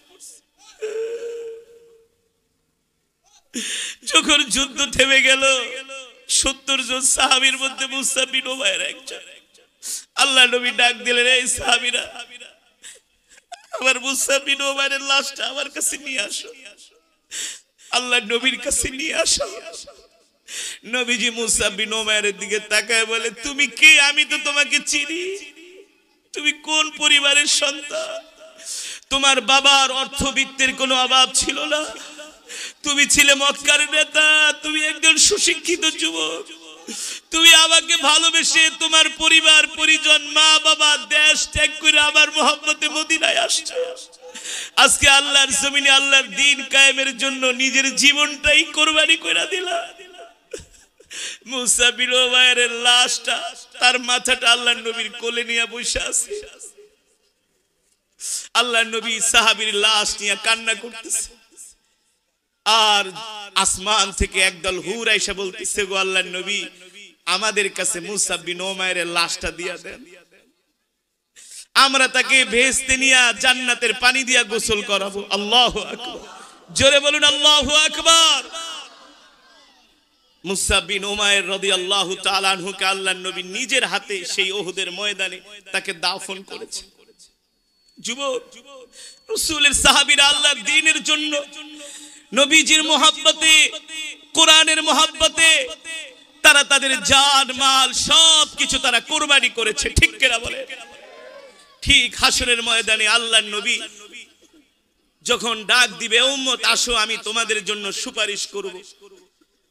যখন যুদ্ধ থেমে গেল, 70 জন সাহাবীর মধ্যে মুসাব বিন উমাইর একজন। আল্লাহ নবী ডাক দিলেন, এই সাহাবীরা, আমার মুসআব বিন উমাইরের লাশটা আমার কাছে নিয়ে আসো। আল্লাহ নবীর কাছে নিয়ে আসো। নবীজি মুসআব বিন উমাইরের দিকে তাকায় বলে, তুমি কে? আমি তো তোমাকে চিনি। তুমি কোন পরিবারের সন্তান? তোমার বাবার অর্থবিত্তের কোনো অভাব ছিল না। তুমি ছিলে মক্কার নেতা। তুমি একজন সুশিক্ষিত যুবক। তুমি আমাকে ভালোবেসে তোমার পরিবার পরিজন, মা বাবা, দেশ ত্যাগ করে আমার মহব্বতে মদিনায় আসছো। আজকে আল্লাহর জমিনে আল্লাহর দ্বীন কায়েমের জন্য নিজের জীবনটাই কোরবানি করে দিলা। মুসা বিন উমাইরের লাশটা, তার মাথাটা আল্লাহর নবীর কোলে নিয়ে বসে আছে। আল্লাহর নবী সাহাবীর লাশ নিয়ে কান্না করতেছে। আর আসমান থেকে একদল হুর আইসা বলতেছে, গো আল্লাহর নবী, আমাদের কাছে মুসা বিন উমাইরের লাশটা দিয়া দেন, আমরা তাকে ভেস্তে নিয়ে জান্নাতের পানি দিয়া গোসল করাবো। আল্লাহু আকবার, জোরে বলুন আল্লাহু আকবার। মুসা বিন উমাইর রাদিয়াল্লাহু তাআলা আনহুকে আল্লাহর নবী নিজের হাতে সেই উহুদের ময়দানে তাকে দাফন করেছে। যুবক, রাসূলের সাহাবীরা আল্লাহর দ্বীনের জন্য, নবীজির মহব্বতে, কোরআনের মহব্বতে তারা তাদের জান মাল সবকিছু তারা কুরবানি করেছে। ঠিক কিনা বলে? ঠিক হাসরের ময়দানে আল্লাহর নবী যখন ডাক দিবে, উম্মত আসো, আমি তোমাদের জন্য সুপারিশ করব।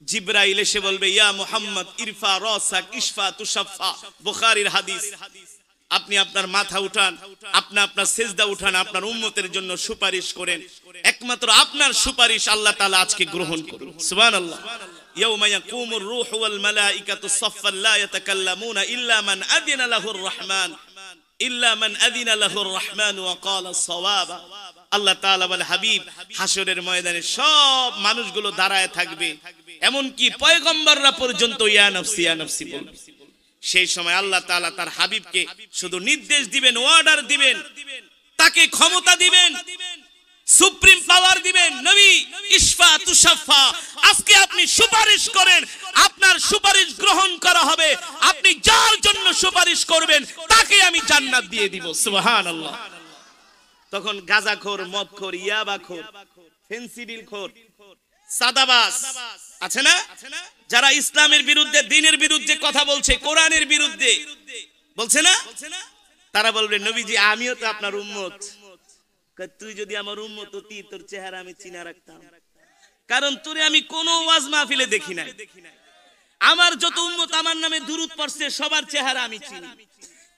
জিবরাইল এসে বলবে, ইয়া মুহাম্মদ ইরফা রাসাক ইশফা তুশাফা। বুখারীর হাদিস। আপনি আপনার মাথা উঠান, আপনি আপনার সিজদা উঠান, আপনার উম্মতের জন্য সুপারিশ করেন। একমাত্র আপনার সুপারিশ আল্লাহ তাআলা আজকে গ্রহণ করুন। সুবহানাল্লাহ। ইয়াউমা ইয়াকুমুর রূহু ওয়াল মালাইকাতু সাফফান লা ইয়াতাকাল্লামুনা ইল্লা মান আযিনা লাহুর রাহমান ওয়া ক্বালা সাওয়াবা। আল্লাহ তাআলা বলে, হাবিব, হাসরের ময়দানে সব মানুষগুলো দাঁড়ায় থাকবে, এমনকি পয়গম্বররা পর্যন্ত ইয়া নফসি ইয়া নফসি বলবে। সেই সময় আল্লাহ তাআলা তার হাবিবকে শুধু নির্দেশ দিবেন, অর্ডার দিবেন, তাকে ক্ষমতা দিবেন, সুপ্রিম পাওয়ার দিবেন। নবী ইশফা তুশাফা, আজকে আপনি সুপারিশ করেন, আপনার সুপারিশ গ্রহণ করা হবে। আপনি যার জন্য সুপারিশ করবেন তাকে আমি জান্নাত দিয়ে দিব। সুবহানাল্লাহ। তখন গাঁজাখোর, মদখোর, ইয়াবাখোর, ফেন্সিডিলখোর, সাদাবাস আছে না, যারা ইসলামের বিরুদ্ধে, দ্বীনের বিরুদ্ধে কথা বলছে, কোরআনের বিরুদ্ধে বলছে না, তারা বলবে, নবীজি আমিও তো আপনার উম্মত। তুই যদি আমার উম্মত হতি, তোর চেহারা আমি চিনা রাখতাম, কারণ তোরে আমি কোনো ওয়াজ মাহফিলে দেখি নাই। আমার যত উম্মত আমার নামে দুরূদ পড়ছে, সবার চেহারা আমি চিনি।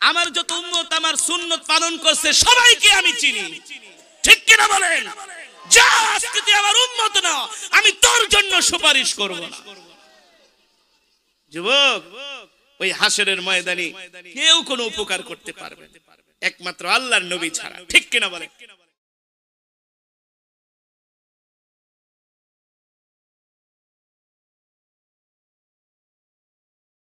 আমার যত উম্মত আমার সুন্নত পালন করছে, সবাইকে আমি চিনি। ঠিক কিনা বলেন? যা, আজকে তুই আমার উম্মত না, আমি তোর জন্য সুপারিশ করব না। যুবক, ওই হাসরের ময়দানে কেউ কোনো উপকার করতে পারবে না, একমাত্র আল্লাহর নবী ছাড়া। ঠিক কিনা বলেন?